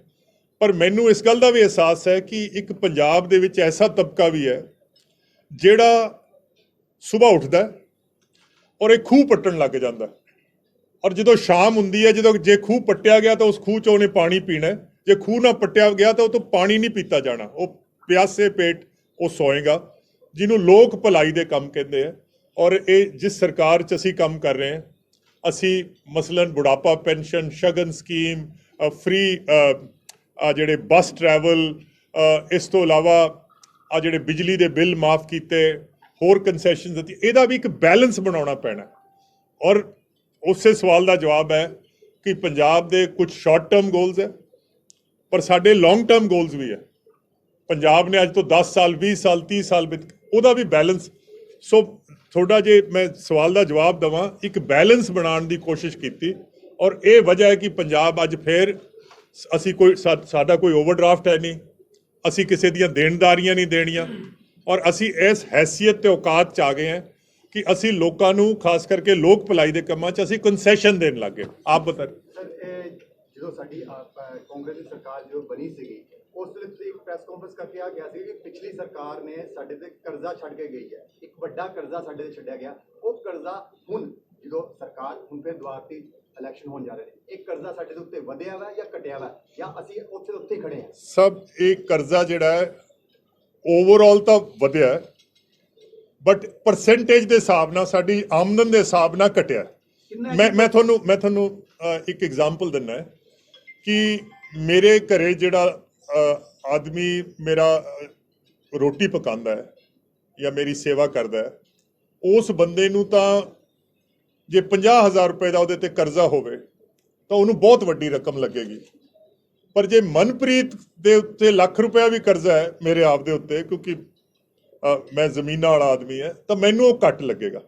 ਪਰ ਮੈਨੂੰ ਇਸ ਗੱਲ ਦਾ ਵੀ ਅਹਿਸਾਸ ਹੈ ਕਿ ਇੱਕ ਪੰਜਾਬ ਦੇ ਵਿੱਚ ਐਸਾ ਤਬਕਾ ਵੀ ਹੈ ਜਿਹੜਾ ਸੁਬਾਹ ਉੱਠਦਾ ਔਰ ਇਹ ਖੂਹ ਪੱਟਣ ਲੱਗ ਜਾਂਦਾ, ਔਰ ਜਦੋਂ ਸ਼ਾਮ ਹੁੰਦੀ ਹੈ, ਜੇ ਖੂਹ ਪੱਟਿਆ ਗਿਆ ਤਾਂ ਉਸ ਖੂਹ 'ਚੋਂ ਉਹਨੇ ਪਾਣੀ ਪੀਣਾ, ਜੇ ਖੂਹ ਨਾ ਪੱਟਿਆ ਗਿਆ ਤਾਂ ਉਹ ਤੋਂ ਪਾਣੀ ਨਹੀਂ ਪੀਤਾ ਜਾਣਾ, ਉਹ ਪਿਆਸੇ ਪੇਟ ਉਹ ਸੋਏਗਾ, ਜਿਹਨੂੰ ਲੋਕ ਭਲਾਈ ਦੇ ਕੰਮ ਕਹਿੰਦੇ ਆ। ਔਰ ਇਹ ਜਿਸ ਸਰਕਾਰ 'ਚ ਅਸੀਂ ਕੰਮ ਕਰ ਰਹੇ ਹਾਂ, ਅਸੀਂ ਮਸਲਨ ਬੁਢਾਪਾ ਪੈਨਸ਼ਨ, ਸ਼ਗਨ ਸਕੀਮ, ਫ੍ਰੀ ਜਿਹੜੇ ਬੱਸ ਟਰੈਵਲ, ਇਸ ਤੋਂ ਇਲਾਵਾ ਜਿਹੜੇ ਬਿਜਲੀ ਦੇ ਬਿੱਲ ਮਾਫ ਕੀਤੇ, ਹੋਰ ਕੰਸੈਸ਼ਨ ਦਿੱਤੀ, ਇਹਦਾ ਵੀ ਇੱਕ ਬੈਲੈਂਸ ਬਣਾਉਣਾ ਪੈਣਾ। ਔਰ ਉਸੇ ਸਵਾਲ ਦਾ ਜਵਾਬ ਹੈ ਕਿ ਪੰਜਾਬ ਦੇ ਕੁਝ ਸ਼ਾਰਟ ਟਰਮ ਗੋਲਸ ਹੈ, ਪਰ ਸਾਡੇ ਲੌਂਗ ਟਰਮ ਗੋਲਸ ਵੀ ਹੈ। ਪੰਜਾਬ ਨੇ ਅੱਜ ਤੋਂ 10 ਸਾਲ 20 ਸਾਲ 30 ਸਾਲ ਉਹਦਾ ਵੀ ਬੈਲੈਂਸ। ਸੋ ਥੋੜਾ ਜੇ ਮੈਂ ਸਵਾਲ ਦਾ ਜਵਾਬ ਦੇਵਾਂ, ਇੱਕ ਬੈਲੈਂਸ ਬਣਾਉਣ ਦੀ ਕੋਸ਼ਿਸ਼ ਕੀਤੀ, ਔਰ ਇਹ ਵਜ੍ਹਾ ਹੈ ਕਿ ਪੰਜਾਬ ਅੱਜ ਫੇਰ ਅਸੀਂ ਸਾਡਾ ਕੋਈ ਓਵਰਡਰਾਫਟ ਹੈ ਨਹੀਂ, ਅਸੀਂ ਕਿਸੇ ਦੀਆਂ ਦੇਣਦਾਰੀਆਂ ਨਹੀਂ ਦੇਣੀਆਂ, ਔਰ ਅਸੀਂ ਇਸ ਹੈਸੀਅਤ ਤੇ ਔਕਾਤ 'ਚ ਆ ਗਏ ਹਾਂ ਕਿ ਅਸੀਂ ਲੋਕਾਂ ਨੂੰ, ਖਾਸ ਕਰਕੇ ਲੋਕ ਭਲਾਈ ਦੇ ਕੰਮਾਂ 'ਚ ਅਸੀਂ ਕੰਸੈਸ਼ਨ ਦੇਣ ਲੱਗ ਗਏ। ਆਪ ਬਤਾ ਸਰ, ਜਦੋਂ ਸਾਡੀ ਕਾਂਗਰਸ ਦੀ ਸਰਕਾਰ ਜੋ ਬਣੀ ਸੀਗੀ, ਉਸ ਵੇਲੇ ਤੁਸੀਂ ਇੱਕ ਪ੍ਰੈਸ ਕਾਨਫਰੰਸ ਕਰਕੇ ਆ ਗਿਆ ਸੀ ਕਿ ਪਿਛਲੀ ਸਰਕਾਰ ਨੇ ਸਾਡੇ ਤੇ ਕਰਜ਼ਾ ਛੱਡ ਕੇ ਗਈ ਹੈ, ਇੱਕ ਵੱਡਾ ਕਰਜ਼ਾ ਸਾਡੇ ਤੇ ਛੱਡਿਆ ਗਿਆ। ਉਹ ਕਰਜ਼ਾ ਹੁਣ ਜਦੋਂ ਸਰਕਾਰ ਹੁਣ ਫਿਰ ਦੁਆਰਤੀ ਇਲੈਕਸ਼ਨ ਹੋਣ ਜਾ ਰਹੇ ਨੇ, ਇਹ ਕਰਜ਼ਾ ਸਾਡੇ ਦੇ ਉੱਤੇ ਵਧਿਆ ਵਾ ਜਾਂ ਘਟਿਆ ਵਾ, ਜਾਂ ਅਸੀਂ ਉੱਥੇ ਖੜੇ ਹਾਂ? ਸਭ ਇਹ ਕਰਜ਼ਾ ਜਿਹੜਾ ਹੈ ਓਵਰਆਲ ਤਾਂ ਵਧਿਆ, ਬਟ ਪਰਸੈਂਟੇਜ ਦੇ ਹਿਸਾਬ ਨਾਲ, ਸਾਡੀ ਆਮਦਨ ਦੇ ਹਿਸਾਬ ਨਾਲ ਘਟਿਆ। ਮੈਂ ਤੁਹਾਨੂੰ ਇੱਕ ਐਗਜ਼ਾਮਪਲ ਦਿੰਦਾ ਹੈ ਕਿ ਮੇਰੇ ਘਰੇ ਜਿਹੜਾ ਆਦਮੀ ਮੇਰਾ ਰੋਟੀ ਪਕਾਉਂਦਾ ਹੈ ਜਾਂ ਮੇਰੀ ਸੇਵਾ ਕਰਦਾ ਹੈ, ਉਸ ਬੰਦੇ ਨੂੰ ਤਾਂ ਜੇ 50,000 ਰੁਪਏ ਦਾ ਉਹਦੇ ਤੇ ਕਰਜ਼ਾ ਹੋਵੇ ਤਾਂ ਉਹਨੂੰ ਬਹੁਤ ਵੱਡੀ ਰਕਮ ਲੱਗੇਗੀ। ਪਰ ਜੇ ਮਨਪ੍ਰੀਤ ਦੇ ਉੱਤੇ ਲੱਖ ਰੁਪਇਆ ਵੀ ਕਰਜ਼ਾ ਹੈ ਮੇਰੇ ਆਪ ਦੇ ਉੱਤੇ, ਕਿਉਂਕਿ ਮੈਂ ਜ਼ਮੀਨਾਂ ਵਾਲਾ ਆਦਮੀ ਹੈ, ਤਾਂ ਮੈਨੂੰ ਉਹ ਘੱਟ ਲੱਗੇਗਾ।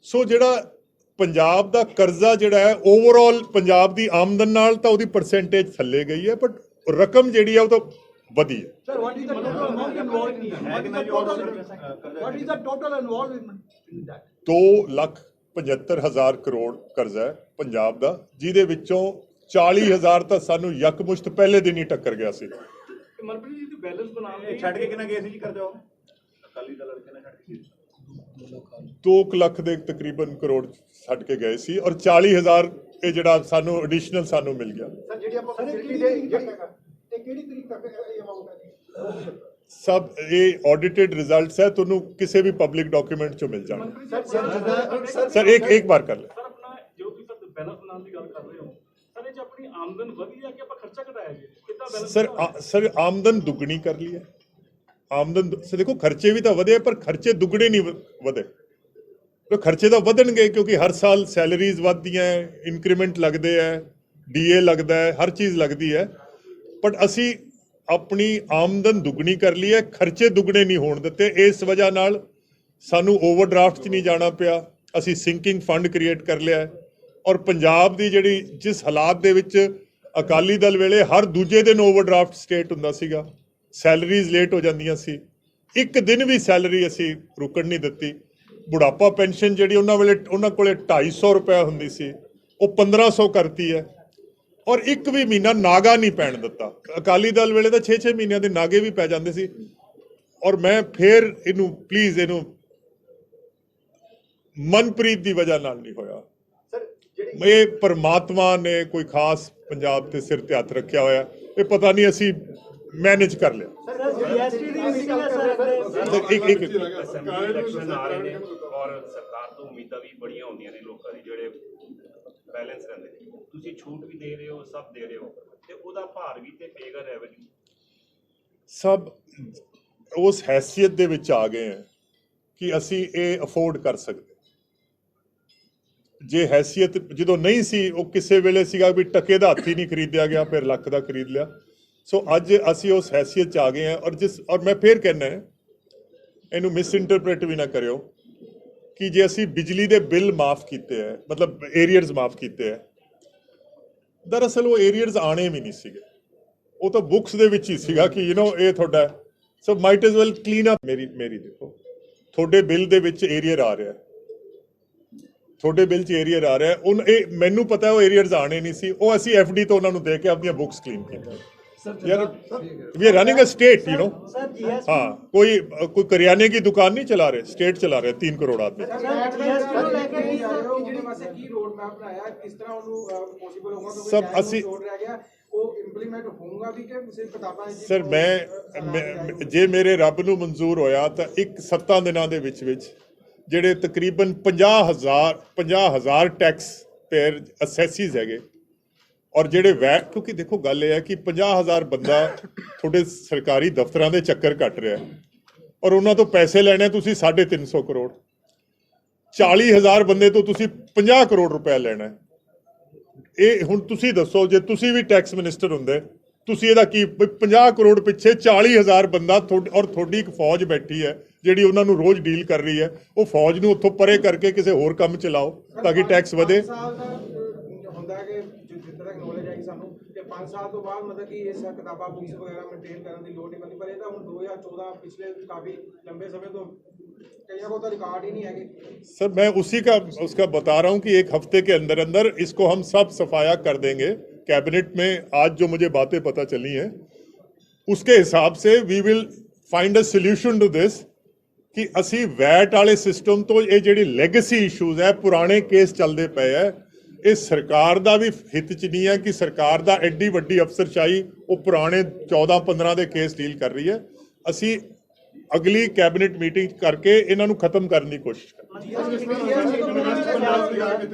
ਸੋ ਜਿਹੜਾ ਪੰਜਾਬ ਦਾ ਕਰਜ਼ਾ ਜਿਹੜਾ ਹੈ ਓਵਰਆਲ ਪੰਜਾਬ ਦੀ ਆਮਦਨ ਨਾਲ ਤਾਂ ਉਹਦੀ ਪਰਸੈਂਟੇਜ ਥੱਲੇ ਗਈ ਹੈ, ਬਟ ਰਕਮ ਜਿਹੜੀ ਹੈ ਉਹ ਤਾਂ ਵਧੀ ਹੈ। Sir, what is the total amount involved in that? What is the total involved in that? 2,75,000 crore ਕਰਜ਼ਾ ਹੈ ਪੰਜਾਬ ਦਾ, ਜਿਹਦੇ ਵਿੱਚੋਂ 40,000 ਤਾਂ ਸਾਨੂੰ ਯਕਮੁਸ਼ਤ ਪਹਿਲੇ ਦਿਨ ਹੀ ਟੱਕਰ ਗਿਆ ਸੀ। ਮਨਪ੍ਰੀਤ ਜੀ ਦੀ ਬੈਲੈਂਸ ਬਣਾਉਣ ਲਈ ਛੱਡ ਕੇ ਕਿੰਨਾ ਗਏ ਸੀ ਜੀ ਕਰਜ਼ਾ? ਅਕਾਲੀ ਦਲ ਵਾਲੇ ਕਿੰਨਾ ਛੱਡ ਕੇ 2 ਲੱਖ ਦੇ ਤਕਰੀਬਨ ਕਰੋੜ ਛੱਡ ਕੇ ਗਏ ਸੀ, ਔਰ 40,000 ਇਹ ਜਿਹੜਾ ਸਾਨੂੰ ਐਡੀਸ਼ਨਲ ਸਾਨੂੰ ਮਿਲ ਗਿਆ। ਸਰ, ਜਿਹੜੀ ਆਪਾਂ ਫੈਸਿਲਿਟੀ ਦੇ ਕਿਹੜੀ ਤਰੀਕ ਤੱਕ ਇਹ ਅਮਾਉਂਟ ਹੈ? ਸਭ ਇਹ ਆਡਿਟਡ ਰਿਜ਼ਲਟਸ ਹੈ, ਤੁਹਾਨੂੰ ਕਿਸੇ ਵੀ ਪਬਲਿਕ ਡਾਕੂਮੈਂਟ ਚੋਂ ਮਿਲ ਜਾਣਾ। ਸਰ ਇੱਕ ਬਾਰ ਕਰ ਲੈ। ਸਰ, ਆਪਣਾ ਜੋ ਤੁਸੀਂ ਬੈਲੈਂਸ ਬਣਾਉਣ ਦੀ ਗੱਲ ਕਰ ਰਹੇ ਹੋ, ਸਰ ਇਹ 'ਚ ਆਪਣੀ ਆਮਦਨ ਵਧੀ ਹੈ ਕਿ ਆਪਾਂ ਖਰਚਾ ਘਟਾਇਆ ਜੀ? ਕਿੱਦਾਂ ਬੈਲੈਂਸ? ਸਰ ਆਮਦਨ ਦੁੱਗਣੀ ਕਰ ਲਈ ਹੈ। ਆਮਦਨ ਦੇਖੋ, ਖਰਚੇ ਵੀ ਤਾਂ ਵਧੇ, ਪਰ ਖਰਚੇ ਦੁੱਗਣੇ ਨਹੀਂ ਵਧੇ। ਖਰਚੇ ਤਾਂ ਵਧਣਗੇ ਕਿਉਂਕਿ ਹਰ ਸਾਲ ਸੈਲਰੀਜ਼ ਵੱਧਦੀਆਂ, ਇਨਕਰੀਮੈਂਟ ਲੱਗਦੇ ਹੈ, ਡੀਏ ਲੱਗਦਾ ਹੈ, ਹਰ ਚੀਜ਼ ਲੱਗਦੀ ਹੈ, ਬਟ ਅਸੀਂ ਆਪਣੀ ਆਮਦਨ ਦੁੱਗਣੀ ਕਰ ਲਈ ਹੈ, ਖਰਚੇ ਦੁੱਗਣੇ ਨਹੀਂ ਹੋਣ ਦਿੱਤੇ। ਇਸ ਵਜ੍ਹਾ ਨਾਲ ਸਾਨੂੰ ਓਵਰਡਰਾਫਟ 'ਚ ਨਹੀਂ ਜਾਣਾ ਪਿਆ, ਅਸੀਂ ਸਿੰਕਿੰਗ ਫੰਡ ਕ੍ਰੀਏਟ ਕਰ ਲਿਆ। ਔਰ ਪੰਜਾਬ ਦੀ ਜਿਹੜੀ ਜਿਸ ਹਾਲਾਤ ਦੇ ਵਿੱਚ ਅਕਾਲੀ ਦਲ ਵੇਲੇ ਹਰ ਦੂਜੇ ਦਿਨ ਓਵਰਡਰਾਫਟ ਸਟੇਟ ਹੁੰਦਾ ਸੀਗਾ, ਸੈਲਰੀਜ਼ ਲੇਟ ਹੋ ਜਾਂਦੀਆਂ ਸੀ, ਇੱਕ ਦਿਨ ਵੀ ਸੈਲਰੀ ਅਸੀਂ ਰੁਕਣ ਨਹੀਂ ਦਿੱਤੀ। ਬੁਢਾਪਾ ਪੈਨਸ਼ਨ ਜਿਹੜੀ ਉਹਨਾਂ ਕੋਲੇ 250 ਰੁਪਇਆ ਹੁੰਦੀ ਸੀ, ਉਹ 1500 ਕਰਤੀ ਹੈ, ਔਰ ਇੱਕ ਵੀ ਮਹੀਨਾ ਨਾਗਾ ਨਹੀਂ ਪੈਣ ਦਿੱਤਾ। ਅਕਾਲੀ ਦਲ ਵੇਲੇ ਤਾਂ 6-6 ਮਹੀਨਿਆਂ ਦੇ ਨਾਗੇ ਵੀ ਪੈ ਜਾਂਦੇ ਸੀ। ਔਰ ਮੈਂ ਫੇਰ ਇਹਨੂੰ ਪਲੀਜ਼ ਇਹਨੂੰ ਮਨਪ੍ਰੀਤ ਦੀ ਵਜ੍ਹਾ ਨਾਲ ਨਹੀਂ ਹੋਇਆ, ਇਹ ਪਰਮਾਤਮਾ ਨੇ ਕੋਈ ਖਾਸ ਪੰਜਾਬ ਤੇ ਸਿਰ ਤੇ ਹੱਥ ਰੱਖਿਆ ਹੋਇਆ, ਇਹ ਪਤਾ ਨਹੀਂ ਅਸੀਂ ਮੈਨੇਜ ਕਰ ਲਿਆ। ਇਲੈਕਸ਼ਨ ਆ ਰਹੇ ਨੇ ਔਰ ਸਰਕਾਰ ਤੋਂ ਉਮੀਦਾਂ ਵੀ ਬੜੀਆਂ ਹੁੰਦੀਆਂ ਨੇ ਲੋਕਾਂ ਦੀ, ਜਿਹੜੇ ਬੈਲੈਂਸ ਰਹਿੰਦੇ ਨੇ, ਤੁਸੀਂ ਛੂਟ ਵੀ ਦੇ ਰਹੇ ਹੋ, ਸਭ ਦੇ ਰਹੇ ਹੋ, ਤੇ ਉਹਦਾ ਭਾਰ ਵੀ ਤੇ ਪਏਗਾ ਰੈਵਨਿਊ। ਸਭ ਉਸ ਹੈਸੀਅਤ ਦੇ ਵਿੱਚ ਆ ਗਏ ਹੈ ਕਿ ਅਸੀਂ ਇਹ ਅਫੋਰਡ ਕਰ ਸਕਦੇ। ਜੇ ਹੈਸੀਅਤ ਜਦੋਂ ਨਹੀਂ ਸੀ, ਉਹ ਕਿਸੇ ਵੇਲੇ ਸੀਗਾ ਵੀ ਟਕੇ ਦਾ ਹੱਥ ਹੀ ਨਹੀਂ ਖਰੀਦਿਆ ਗਿਆ, ਫਿਰ ਲੱਖ ਦਾ ਖਰੀਦ ਲਿਆ। ਸੋ ਅੱਜ ਅਸੀਂ ਉਸ ਹੈਸੀਅਤ 'ਚ ਆ ਗਏ ਹਾਂ। ਔਰ ਮੈਂ ਫਿਰ ਕਹਿਣਾ ਹੈ, ਇਹਨੂੰ ਮਿਸ ਇੰਟਰਪ੍ਰੇਟ ਵੀ ਨਾ ਕਰਿਓ ਕਿ ਜੇ ਅਸੀਂ ਬਿਜਲੀ ਦੇ ਬਿੱਲ ਮਾਫ ਕੀਤੇ ਹੈ, ਮਤਲਬ ਏਰੀਅਰਸ ਮਾਫ ਕੀਤੇ ਹੈ, ਦਰਅਸਲ ਉਹ ਏਰੀਅਰਸ ਆਣੇ ਵੀ ਨਹੀਂ ਸੀਗੇ, ਉਹ ਤਾਂ ਬੁੱਕਸ ਦੇ ਵਿੱਚ ਹੀ ਸੀਗਾ ਕਿ ਇਹ ਤੁਹਾਡਾ। So might as well clean up. ਮੇਰੀ ਦੇਖੋ, ਤੁਹਾਡੇ ਬਿੱਲ ਦੇ ਵਿੱਚ ਏਰੀਅਰ ਆ ਰਿਹਾ, ਤੁਹਾਡੇ ਬਿੱਲ 'ਚ ਏਰੀਅਰ ਆ ਰਿਹਾ, ਇਹ ਮੈਨੂੰ ਪਤਾ ਉਹ ਏਰੀਅਰਸ ਆਣੇ ਨਹੀਂ ਸੀ, ਉਹ ਅਸੀਂ FD ਤੋਂ ਉਹਨਾਂ ਨੂੰ ਦੇ ਕੇ ਆਪਣੀਆਂ ਬੁੱਕਸ ਕਲੀਨ ਕੀਤੀਆਂ। ਯਾਰ we are running a state, हाँ, कोई करियाने की दुकान नहीं चला रहे, स्टेट चला रहे 3 करोड़ आदमी। सब ਅਸੀਂ ਸਰ ਮੈਂ ਜੇ ਮੇਰੇ ਰੱਬ ਨੂੰ ਮਨਜ਼ੂਰ ਹੋਇਆ ਤਾਂ 7 ਦਿਨਾਂ ਦੇ ਵਿੱਚ ਜਿਹੜੇ ਤਕਰੀਬਨ 50,000 ਟੈਕਸ ਪੇਅਰ ਅਸੈਸਿਸ ਹੈਗੇ, ਔਰ ਜਿਹੜੇ ਵੈਟ, ਕਿਉਂਕਿ ਦੇਖੋ ਗੱਲ ਇਹ ਹੈ ਕਿ 50,000 ਬੰਦਾ ਤੁਹਾਡੇ ਸਰਕਾਰੀ ਦਫ਼ਤਰਾਂ ਦੇ ਚੱਕਰ ਕੱਟ ਰਿਹਾ ਔਰ ਉਹਨਾਂ ਤੋਂ ਪੈਸੇ ਲੈਣੇ ਤੁਸੀਂ 350 ਕਰੋੜ, 40,000 ਬੰਦੇ ਤੋਂ ਤੁਸੀਂ 50 ਕਰੋੜ ਰੁਪਏ ਲੈਣਾ। ਇਹ ਹੁਣ ਤੁਸੀਂ ਦੱਸੋ, ਜੇ ਤੁਸੀਂ ਵੀ ਟੈਕਸ ਮਿਨਿਸਟਰ ਹੁੰਦੇ, ਤੁਸੀਂ ਇਹਦਾ ਕੀ 50 ਕਰੋੜ ਪਿੱਛੇ 40,000 ਬੰਦਾ ਔਰ ਤੁਹਾਡੀ ਇੱਕ ਫੌਜ ਬੈਠੀ ਹੈ ਜਿਹੜੀ ਉਹਨਾਂ ਨੂੰ ਰੋਜ਼ ਡੀਲ ਕਰ ਰਹੀ ਹੈ, ਉਹ ਫੌਜ ਨੂੰ ਉੱਥੋਂ ਪਰੇ ਕਰਕੇ ਕਿਸੇ ਹੋਰ ਕੰਮ ਚਲਾਓ ਤਾਂ ਕਿ ਟੈਕਸ ਵਧੇ। ਨੌਲੇਜ ਆਈ ਸਾਨੂੰ ਕਿ 5 ਸਾਲ ਤੋਂ ਬਾਅਦ ਮਤਲਬ ਕਿ ਇਹ ਕਿਤਾਬਾਂ ਬੁੱਕਸ ਵਗੈਰਾ ਮੇਨਟੇਨ ਕਰਨ ਦੀ ਲੋੜ ਨਹੀਂ ਪੈਂਦੀ, ਪਰ ਇਹ ਤਾਂ ਹੁਣ 2014 ਪਿਛਲੇ ਕਾਫੀ लंबे समय तो कईयों को तो रिकॉर्ड ही नहीं है। सर मैं उसका बता रहा हूँ कि 1 हफ्ते के अंदर अंदर इसको हम सब सफाया कर देंगे। कैबिनेट में आज जो मुझे बातें पता चली हैं उसके हिसाब से we will find a solution to this कि असी वैट वाले सिस्टम तो ये जिहड़ी लैगेसी इशूज़ है, पुराने केस चलते पे है, ਇਹ ਸਰਕਾਰ ਦਾ ਵੀ ਹਿੱਤ 'ਚ ਨਹੀਂ ਹੈ ਕਿ ਸਰਕਾਰ ਦਾ ਐਡੀ ਵੱਡੀ ਅਫਸਰਸ਼ਾਹੀ ਉਹ ਪੁਰਾਣੇ 14-15 ਦੇ ਕੇਸ ਡੀਲ ਕਰ ਰਹੀ ਹੈ। ਅਸੀਂ ਅਗਲੀ ਕੈਬਨਿਟ ਮੀਟਿੰਗ ਕਰਕੇ ਇਹਨਾਂ ਨੂੰ ਖਤਮ ਕਰਨ ਦੀ ਕੋਸ਼ਿਸ਼ ਕਰਾਂਗੇ।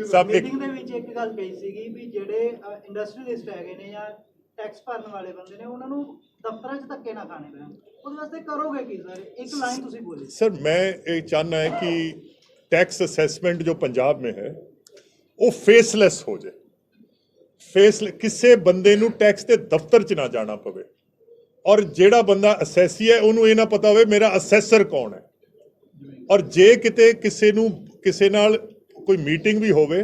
ਸਭ ਮੀਟਿੰਗ ਦੇ ਵਿੱਚ ਇੱਕ ਗੱਲ ਕਹੀ ਸੀਗੀ ਵੀ ਜਿਹੜੇ ਇੰਡਸਟਰੀਅਲਿਸਟ ਹੈਗੇ ਨੇ ਜਾਂ ਟੈਕਸ ਭਰਨ ਵਾਲੇ ਬੰਦੇ ਨੇ ਉਹਨਾਂ ਨੂੰ ਦਫ਼ਤਰਾਂ 'ਚ ਧੱਕੇ ਨਾ ਖਾਣੇ ਪੈਣ, ਉਹਦੇ ਵਾਸਤੇ ਕਰੋਗੇ ਕੀ ਸਰ? ਇੱਕ ਲਾਈਨ ਤੁਸੀਂ ਬੋਲੀ। ਸਰ मैं ये चाहना है कि टैक्स असेसमेंट जो पंजाब में है ਉਹ ਫੇਸਲੈਸ ਹੋ ਜਾਏ, ਕਿਸੇ ਬੰਦੇ ਨੂੰ ਟੈਕਸ ਦੇ ਦਫ਼ਤਰ 'ਚ ਨਾ ਜਾਣਾ ਪਵੇ, ਔਰ ਜਿਹੜਾ ਬੰਦਾ ਅਸੈਸੀ ਹੈ ਉਹਨੂੰ ਇਹ ਨਾ ਪਤਾ ਹੋਵੇ ਮੇਰਾ ਅਸੈਸਰ ਕੌਣ ਹੈ, ਔਰ ਜੇ ਕਿਤੇ ਕਿਸੇ ਨਾਲ ਕੋਈ ਮੀਟਿੰਗ ਵੀ ਹੋਵੇ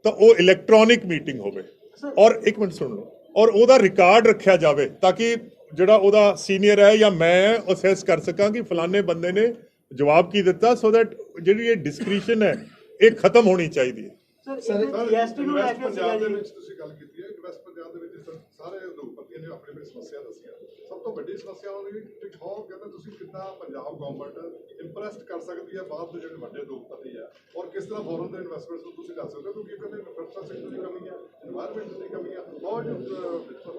ਤਾਂ ਉਹ ਇਲੈਕਟ੍ਰੋਨਿਕ ਮੀਟਿੰਗ ਹੋਵੇ, ਔਰ ਇੱਕ ਮਿੰਟ ਸੁਣ ਲਓ, ਔਰ ਉਹਦਾ ਰਿਕਾਰਡ ਰੱਖਿਆ ਜਾਵੇ ਤਾਂ ਕਿ ਜਿਹੜਾ ਉਹਦਾ ਸੀਨੀਅਰ ਹੈ ਜਾਂ ਮੈਂ ਅਸੈਸ ਕਰ ਸਕਾਂ ਕਿ ਫਲਾਣੇ ਬੰਦੇ ਨੇ ਜਵਾਬ ਕੀ ਦਿੱਤਾ, ਸੋ ਦੈਟ ਜਿਹੜੀ ਇਹ ਡਿਸਕ੍ਰਿਸ਼ਨ ਹੈ ਇਹ ਖਤਮ ਹੋਣੀ ਚਾਹੀਦੀ ਹੈ। GST ਨੂੰ ਲੈ ਕੇ ਪੰਜਾਬ ਦੇ ਵਿੱਚ ਤੁਸੀਂ ਗੱਲ ਕੀਤੀ ਹੈ, ਵੈਸਟ ਪੰਜਾਬ ਦੇ ਵਿੱਚ ਸਾਰੇ ਉਦਯੋਗਪਤੀਆਂ ਨੇ ਆਪਣੀ ਸਮੱਸਿਆ ਦੱਸੀਆਂ। ਸਭ ਤੋਂ ਵੱਡੀ ਸਮੱਸਿਆ ਉਹ ਵੀ ਦਿਖਾਓ ਕਹਿੰਦੇ ਤੁਸੀਂ ਕਿੱਦਾਂ ਪੰਜਾਬ ਗਵਰਨਮੈਂਟ ਇੰਪਰੈਸਡ ਕਰ ਸਕਦੀ ਹੈ ਬਾਹਰ ਦੇ ਜਿਹੜੇ ਵੱਡੇ ਉਦਯੋਗਪਤੀ ਆ, ਔਰ ਕਿਸ ਤਰ੍ਹਾਂ ਫੋਰਨ ਦੇ ਇਨਵੈਸਟਮੈਂਟਸ ਨੂੰ ਤੁਸੀਂ ਕਰ ਸਕਦੇ ਹੋ, ਕਿਉਂਕਿ ਕਹਿੰਦੇ ਇਨਫਰਾਸਟ੍ਰਕਚਰ ਦੀ ਕਮੀ ਹੈ, এনवायरमेंट ਦੀ ਕਮੀ ਹੈ, ਔਰ